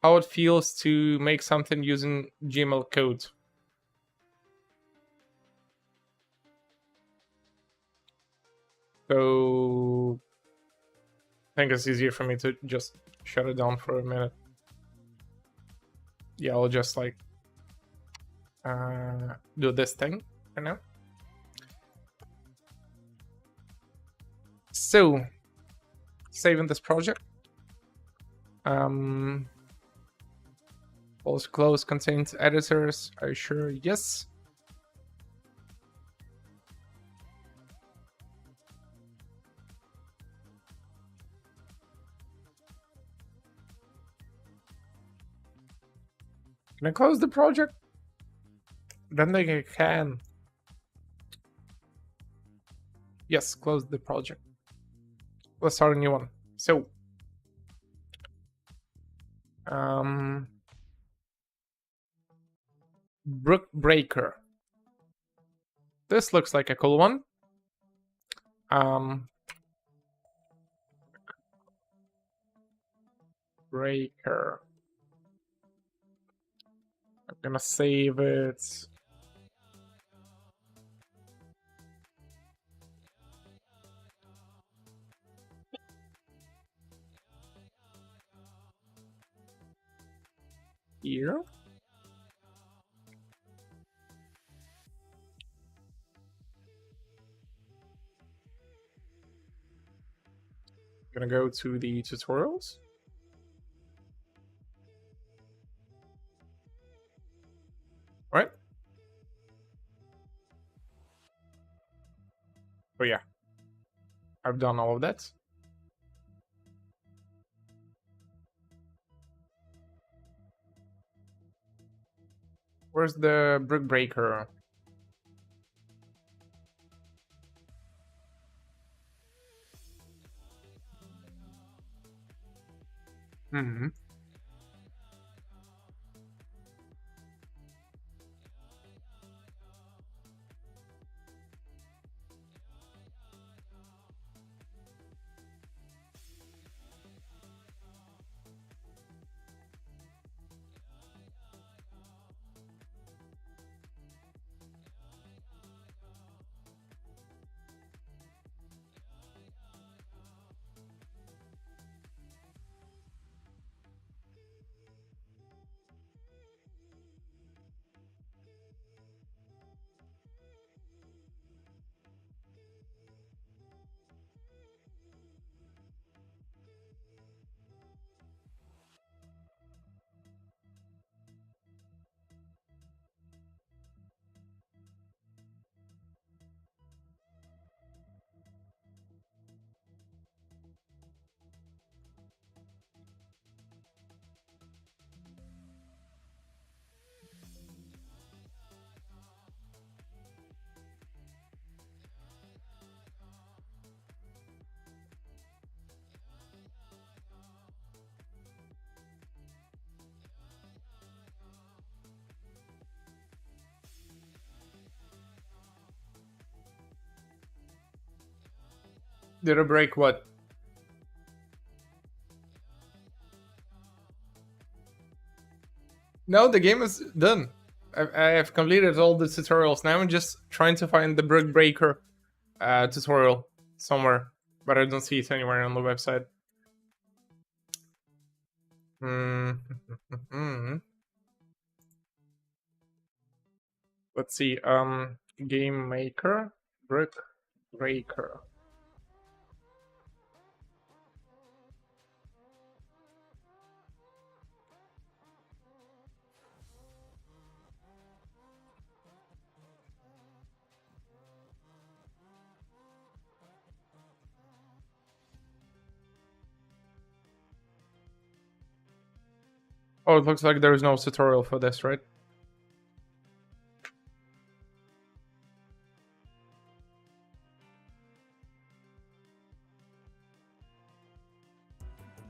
how it feels to make something using GML code. So I think it's easier for me to just shut it down for a minute. Yeah, I'll just like do this thing for now. So saving this project. Also close contains editors. Are you sure? Yes. Can I close the project? Don't think I can. Yes, close the project. Let's start a new one. So, Brook Breaker. This looks like a cool one. Breaker. I'm gonna save it. here. I'm gonna go to the tutorials. Right? Oh yeah, I've done all of that. Where's the brick breaker? Hmm. Did I break what? No, the game is done. I have completed all the tutorials. Now I'm just trying to find the brick breaker tutorial somewhere, but I don't see it anywhere on the website. Let's see. GameMaker brick breaker. Oh, it looks like there is no tutorial for this, right?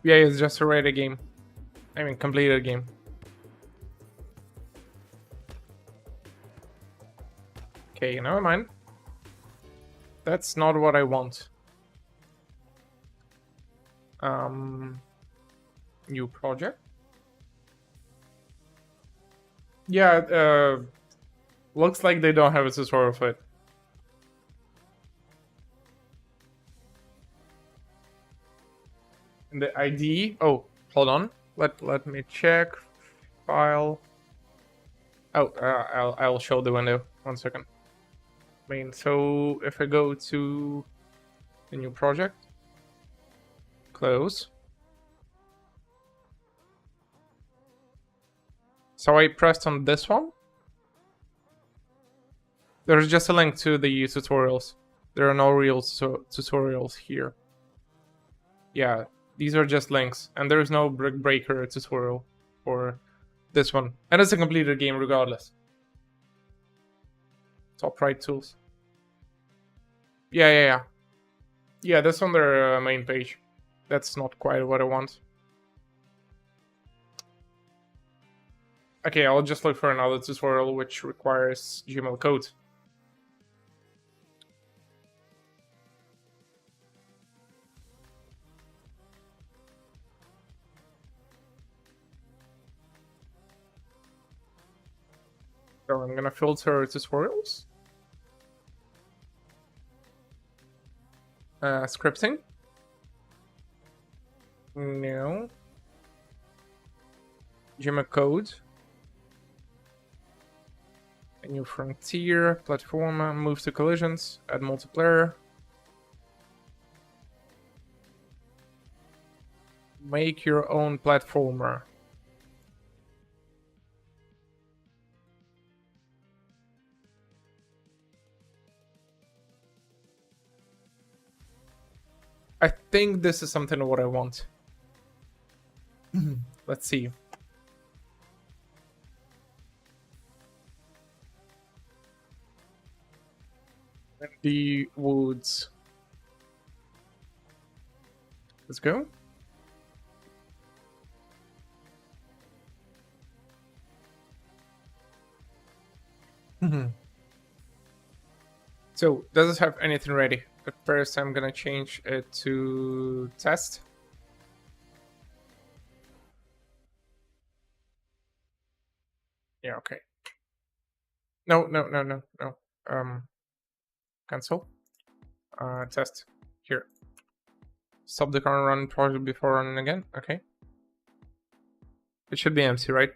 Yeah, it's just to write a game. I mean, complete a game. Okay, never mind. That's not what I want. New project. Yeah, looks like they don't have a tutorial for it. And the ID. Oh, hold on. Let me check. File. Oh, I'll show the window. 1 second. Main. So if I go to the new project, close. So I pressed on this one. There's just a link to the tutorials. There are no real tutorials here. Yeah, these are just links, and there is no brick breaker tutorial for this one, and it's a completed game regardless. Top right tools. Yeah, that's on their main page. That's not quite what I want. Okay, I'll just look for another tutorial which requires GML code. So I'm gonna filter tutorials. Scripting. No. GML code. A new frontier, platformer, move to collisions, add multiplayer. Make your own platformer. I think this is something what I want. Let's see. The woods. Let's go. So, does it have anything ready? But first, I'm gonna change it to test. Yeah, okay. No. Cancel. Test. Here. Stop the current run twice before running again. Okay. It should be empty, right?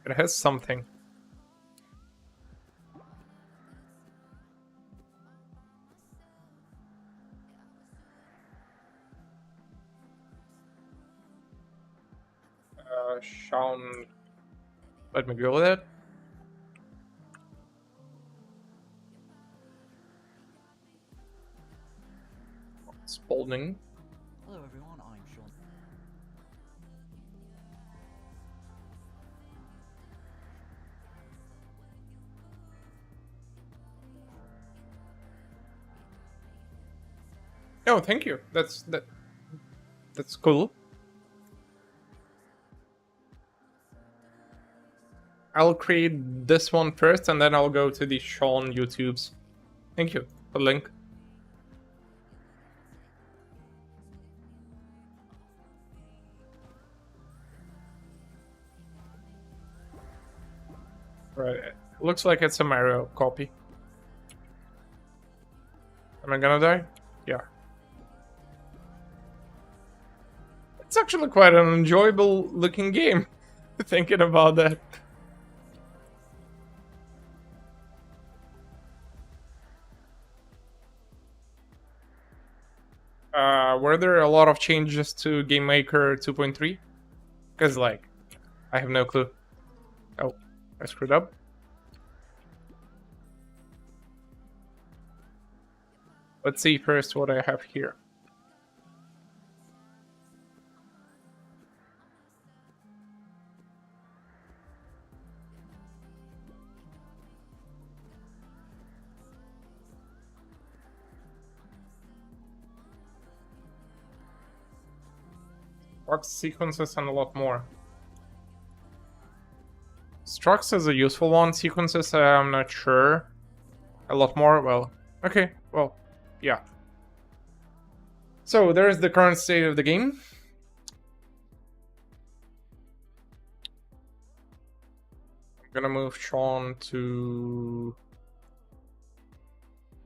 It has something. Sean, let me go with it. Spalding. Hello everyone, I'm Sean. Oh, thank you. That's cool. I'll create this one first, and then I'll go to the Sean YouTubes. Thank you for the link. Right, it looks like it's a Mario copy. Am I gonna die? Yeah. It's actually quite an enjoyable looking game, thinking about that. Were there a lot of changes to GameMaker 2.3? Because, like, I have no clue. Oh, I screwed up. Let's see first what I have here. Structs, sequences, and a lot more. Structs is a useful one. Sequences, I'm not sure. A lot more, well, okay, well, yeah. So there's the current state of the game. I'm gonna move Sean to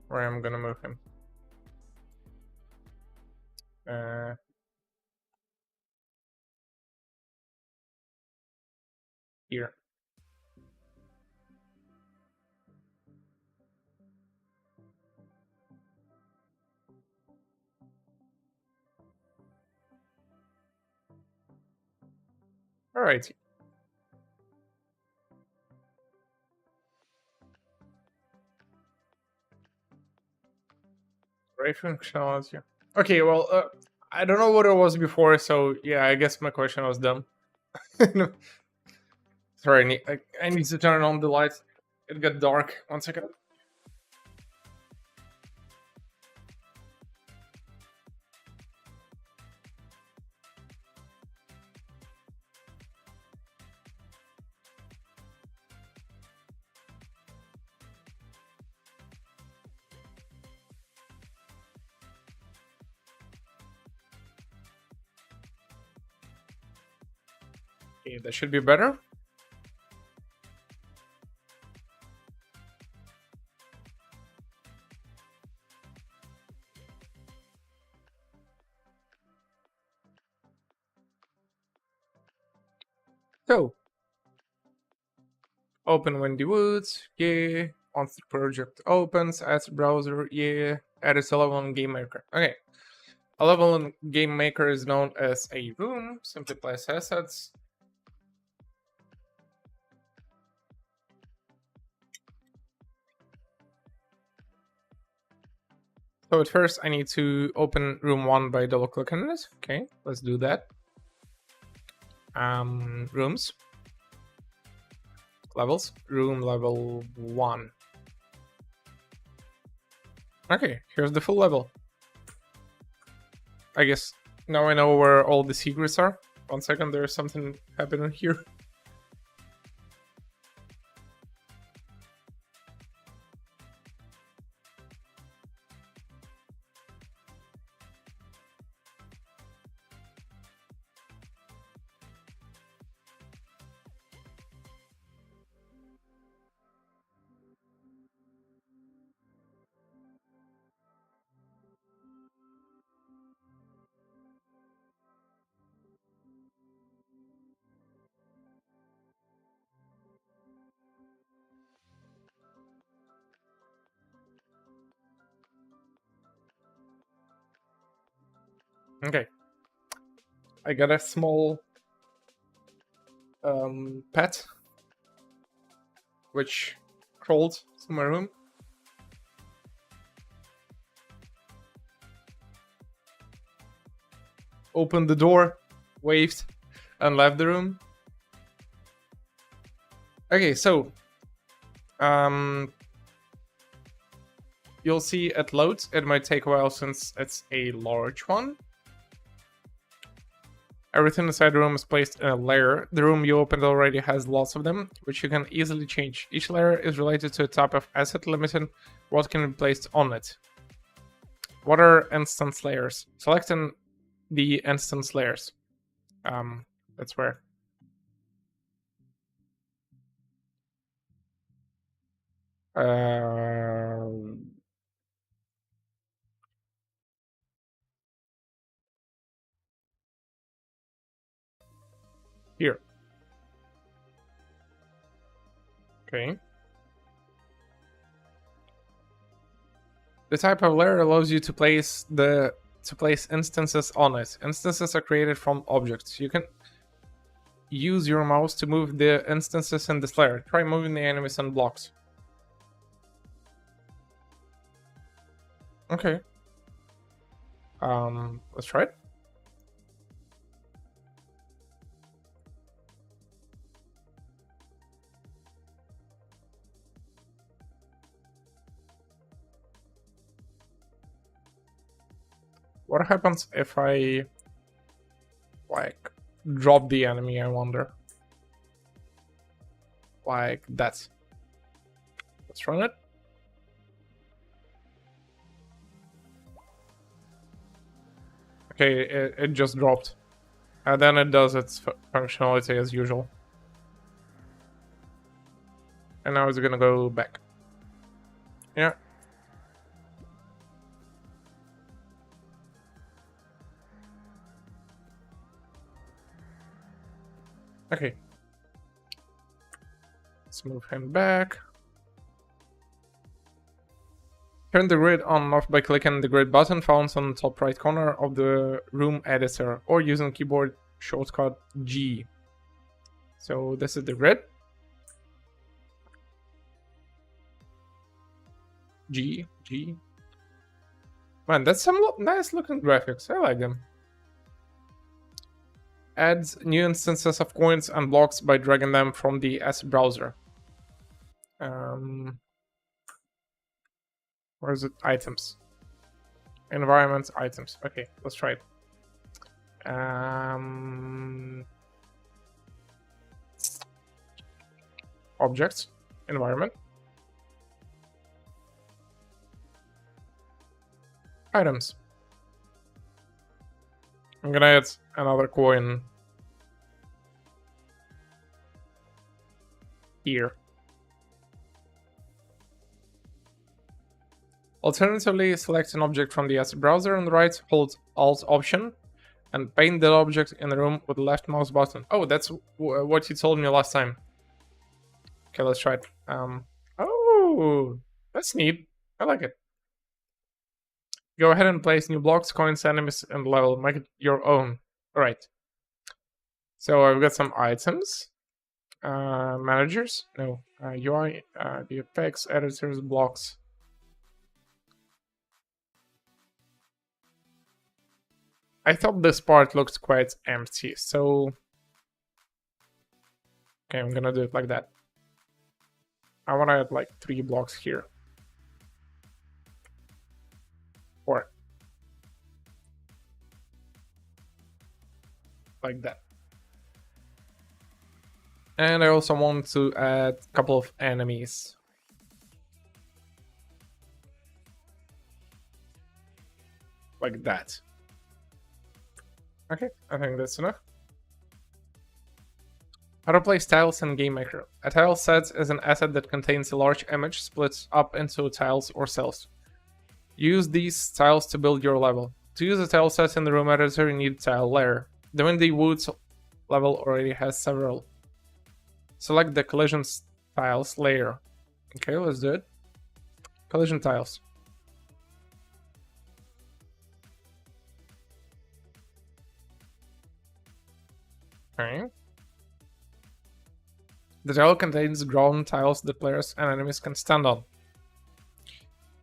where I'm gonna move him. Here. All right. Right functionality. Okay, well, I don't know what it was before, so yeah, I guess my question was dumb. Sorry, I need to turn on the lights. It got dark. 1 second. Okay, that should be better. So, open Windy Woods, yeah. Once the project opens, add browser, yeah. Add a level in GameMaker. Okay. A level in GameMaker is known as a room. Simply place assets. So at first I need to open room 1 by double clicking on it. Okay, let's do that. Rooms. Levels. Room level 1. Okay, here's the full level. I guess now I know where all the secrets are. 1 second, there's something happening here. Okay. I got a small pet which crawled to my room. Opened the door, waved, and left the room. Okay, so you'll see it loads. It might take a while since it's a large one. Everything inside the room is placed in a layer. The room you opened already has lots of them, which you can easily change. Each layer is related to a type of asset limiting what can be placed on it. What are instance layers? Selecting the instance layers. That's where. Here. Okay. The type of layer allows you to place instances on it. Instances are created from objects. You can use your mouse to move the instances in this layer. Try moving the enemies and blocks. Okay. Let's try it. What happens if I like drop the enemy, I wonder? Like that. Let's run it. Okay, it just dropped. And then it does its functionality as usual. And now it's gonna go back. Yeah. Okay. Let's move him back. Turn the grid on and off by clicking the grid button found on the top right corner of the room editor or using keyboard shortcut G. So this is the grid. G. Man, that's some nice looking graphics. I like them. Adds new instances of coins and blocks by dragging them from the S browser. Where is it? Items. Environment, items. Okay, let's try it. Objects, environment. Items. I'm gonna add another coin here. Alternatively, select an object from the S browser on the right, hold Alt Option, and paint the object in the room with the left mouse button. Oh, that's what you told me last time. Okay, let's try it. Oh, that's neat. I like it. Go ahead and place new blocks, coins, enemies, and level. Make it your own. Alright. So I've got some items. Managers? No. UI, the effects, editors, blocks. I thought this part looked quite empty, so... Okay, I'm gonna do it like that. I wanna add like 3 blocks here. 4. Like that. And I also want to add a couple of enemies. Like that. Okay, I think that's enough. How to place tiles in GameMaker. A tile set is an asset that contains a large image split up into tiles or cells. Use these tiles to build your level. To use a tile set in the room editor, you need a tile layer. The Windy Woods level already has several. Select the collision tiles layer. Okay, let's do it. Collision tiles. Okay. The tile contains ground tiles that players and enemies can stand on.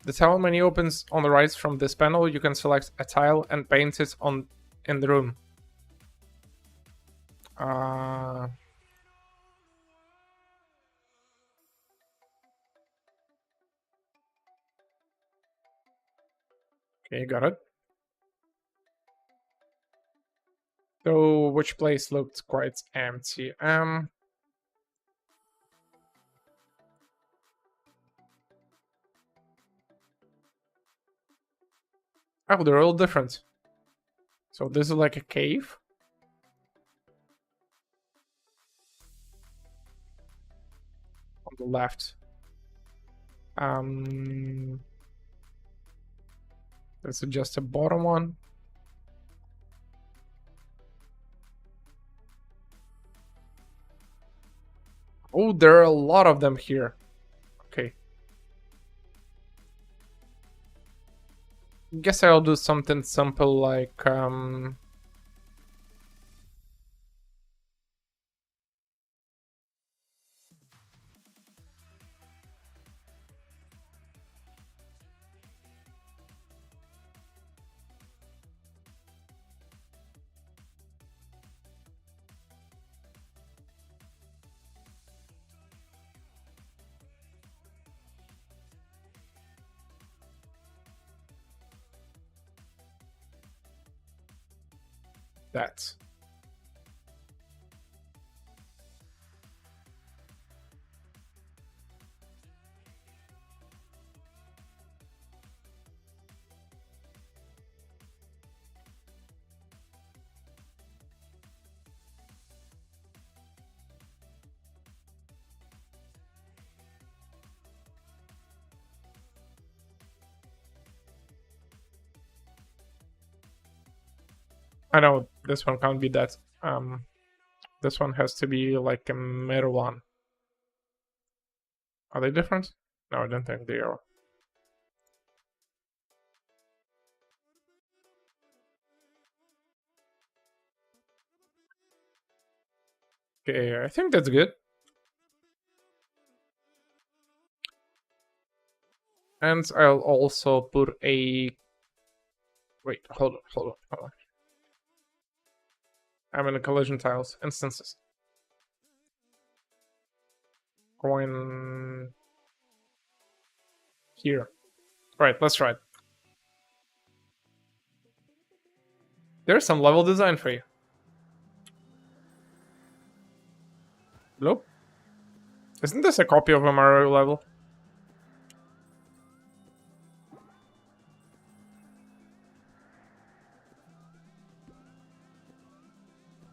The tile menu opens on the right from this panel. You can select a tile and paint it in the room. Okay, got it. So which place looked quite empty? Oh, they're all different. So this is like a cave. On the left. This is just a bottom one. Oh, there are a lot of them here. Okay. Guess I'll do something simple like that. I know this one can't be that. This one has to be like a middle one. Are they different? No, I don't think they are. Okay, I think that's good. And I'll also put a... Wait, hold on. I'm in the collision tiles instances. Going here. Right, let's try it. There's some level design for you. Nope. Isn't this a copy of a Mario level?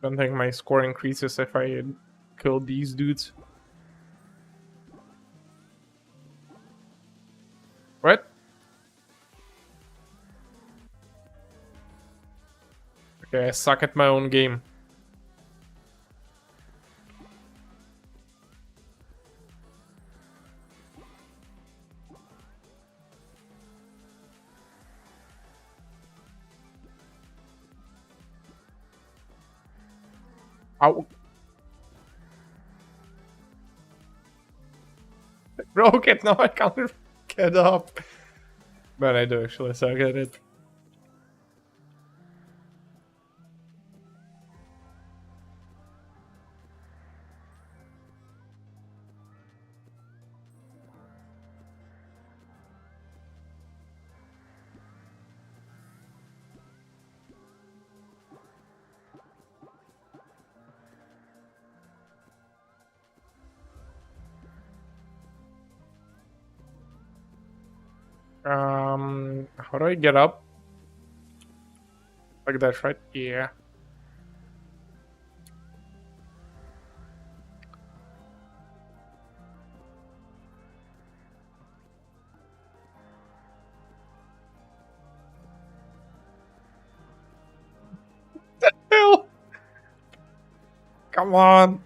Don't think my score increases if I kill these dudes. What? Okay, I suck at my own game. Ow. I broke it, now I can't get up. But I do actually suck at it. How do I get up? Like that, right? Yeah. The hell? Come on.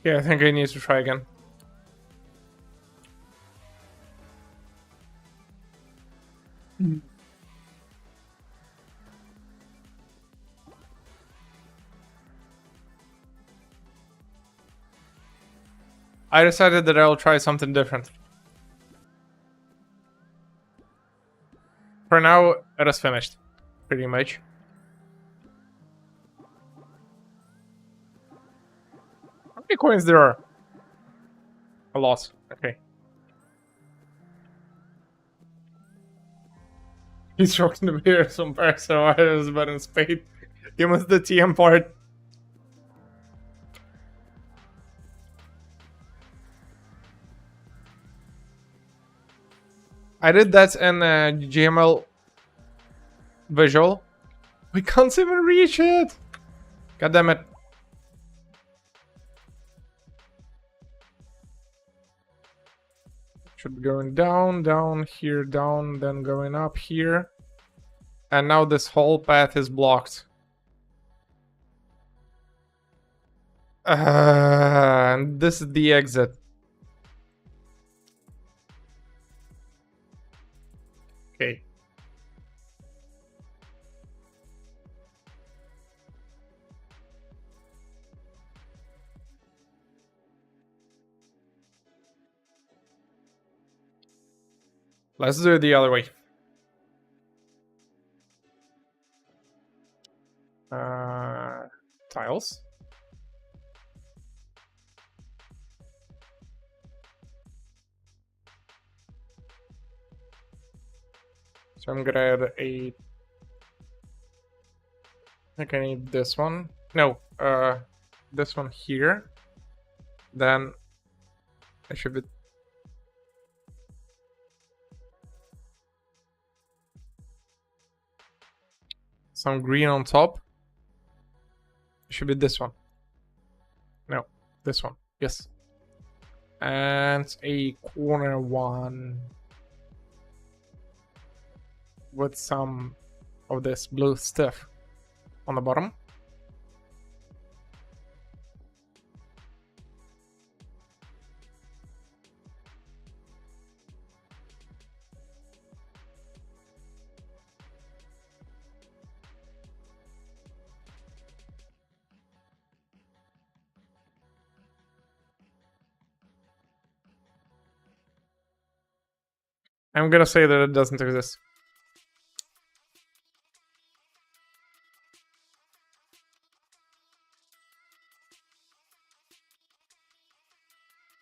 Yeah, I think I need to try again. I decided that I'll try something different. For now, it is finished. Pretty much. How many coins there are? A lot. Okay. He's talking to me or some person. Why is button spade? Give us the TM part. I did that in GML visual. We can't even reach it. God damn it. Should be going down, down, here, down, then going up here. And now this whole path is blocked. And this is the exit. Okay. Let's do it the other way. Tiles. So I'm gonna add a... I think I need this one. No, this one here. Then I should be... some green on top. It should be this one. No, this one. Yes. And a corner one with some of this blue stuff on the bottom. I'm gonna say that it doesn't exist.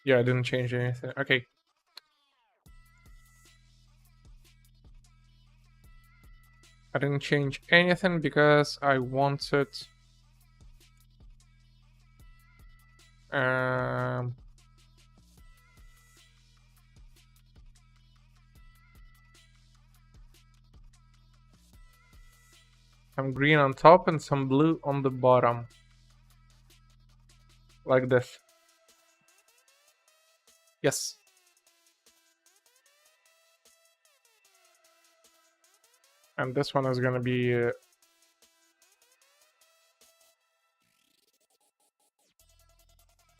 Yeah, I didn't change anything. Okay. I didn't change anything because I wanted... some green on top and some blue on the bottom. Like this. Yes. And this one is gonna be...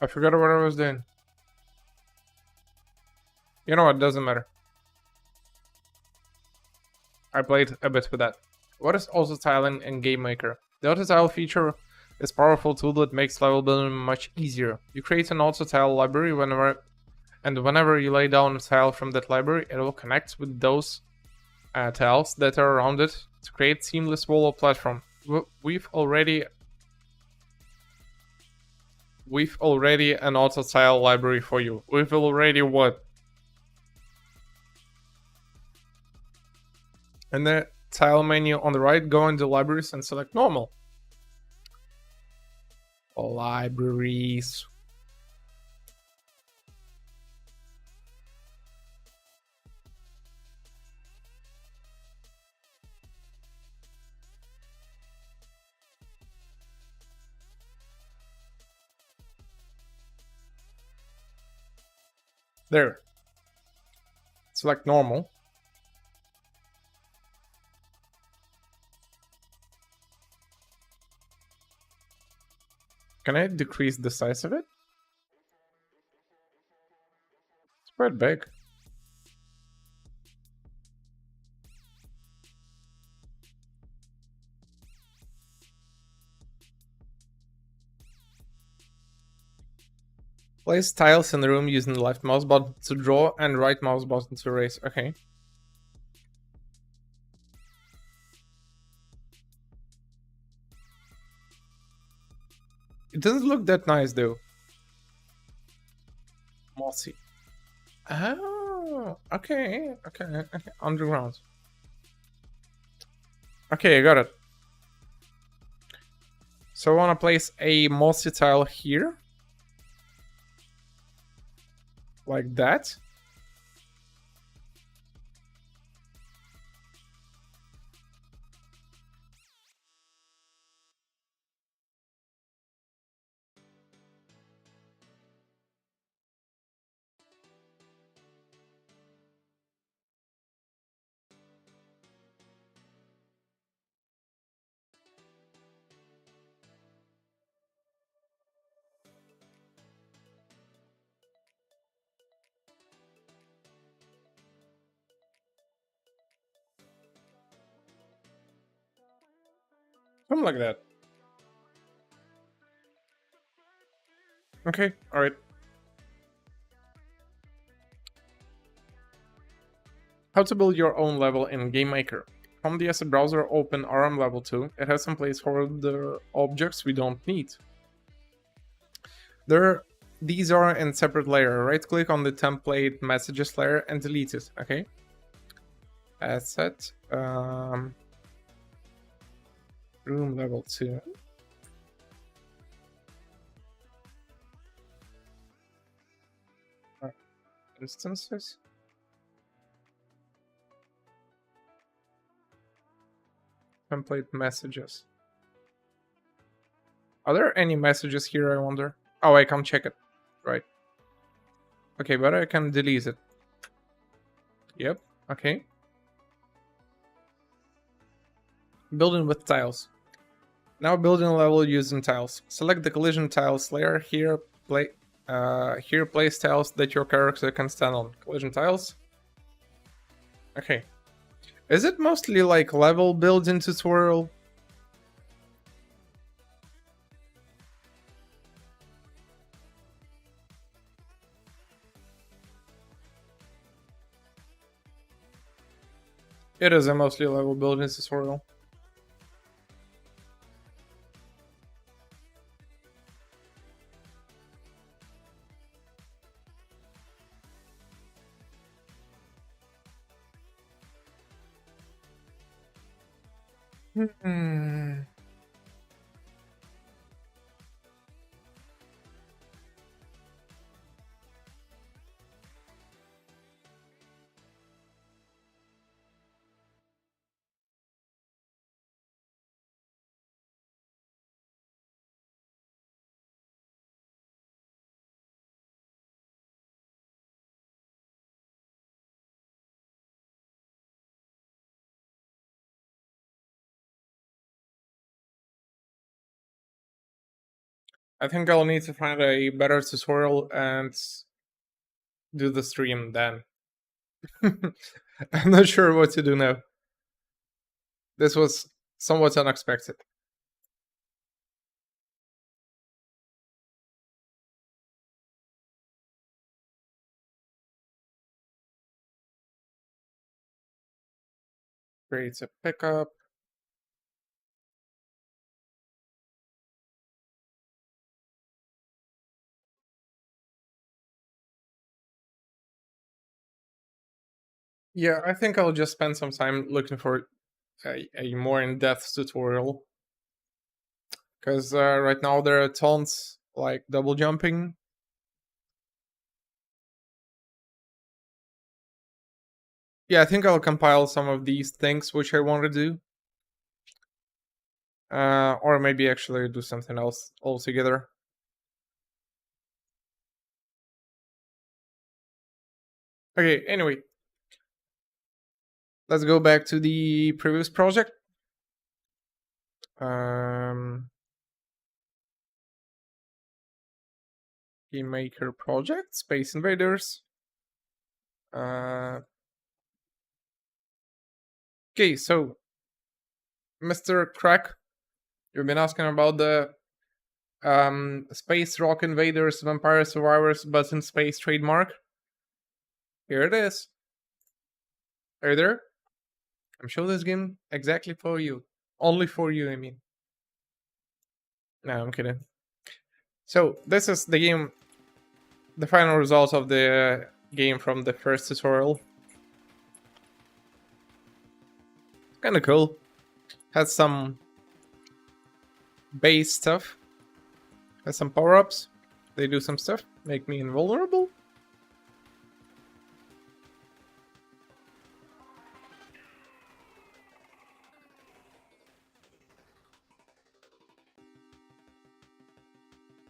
I forgot what I was doing. You know what, doesn't matter. I played a bit with that. What is auto tiling in GameMaker? The auto tile feature is a powerful tool that makes level building much easier. You create an auto tile library whenever you lay down a tile from that library, it will connect with those tiles that are around it to create seamless wall or platform. We've already an auto tile library for you. We've already what? In the tile menu on the right, go into libraries and select normal. Libraries. There. Select normal. Can I decrease the size of it? It's quite big. Place tiles in the room using the left mouse button to draw and right mouse button to erase. Okay. It doesn't look that nice though. Mossy. Oh, okay. Underground. Okay, I got it. So I want to place a mossy tile here. Like that. Something like that. Okay, alright. How to build your own level in GameMaker. From the asset browser, open RM level 2. It has some place for the objects we don't need. These are in separate layer. Right click on the template messages layer and delete it. Okay. Asset. Room level 2. Instances. Template messages. Are there any messages here, I wonder? Oh, I can check it. Right. Okay, but I can delete it. Yep, okay. Building with tiles. Now building a level using tiles. Select the collision tiles layer. Here, place tiles that your character can stand on. Collision tiles. Okay. Is it mostly like level building tutorial? It is a mostly level building tutorial. Hmm. I think I'll need to find a better tutorial and do the stream then. I'm not sure what to do now. This was somewhat unexpected. Creates a pickup. Yeah, I think I'll just spend some time looking for a more in-depth tutorial. Because right now there are tons like double jumping. Yeah, I think I'll compile some of these things which I want to do. Or maybe actually do something else altogether. Okay, anyway. Let's go back to the previous project. GameMaker project, Space Invaders. Okay, so Mr. Crack, you've been asking about the Space Rock Invaders Vampire Survivors but in Space trademark. Here it is. Are you there? I'm showing this game exactly for you. Only for you, I mean. No, I'm kidding. So this is the game, the final result of the game from the first tutorial. Kinda cool. Has some base stuff. Has some power-ups. They do some stuff. Make me invulnerable.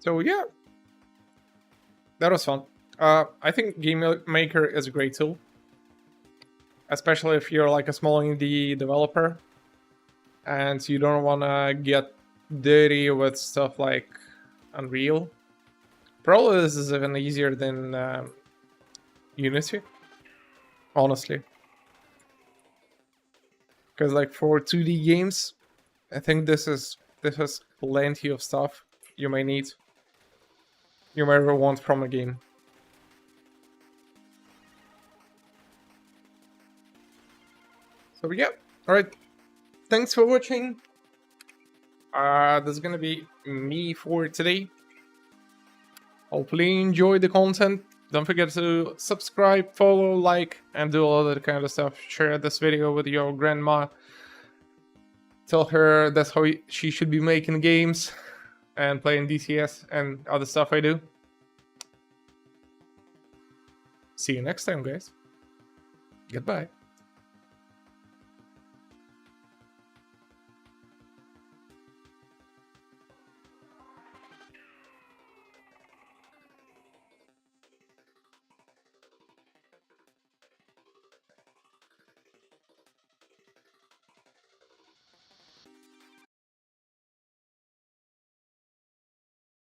So yeah. That was fun. I think GameMaker is a great tool. Especially if you're like a small indie developer. And you don't want to get dirty with stuff like Unreal. Probably this is even easier than Unity. Honestly. Because like for 2D games, I think this has plenty of stuff you may need. You may ever want from a game. So yeah, alright. Thanks for watching. That's gonna be me for today. Hopefully you enjoyed the content. Don't forget to subscribe, follow, like, and do all that kind of stuff. Share this video with your grandma. Tell her that's how she should be making games and playing DCS and other stuff I do. See you next time, guys. Goodbye.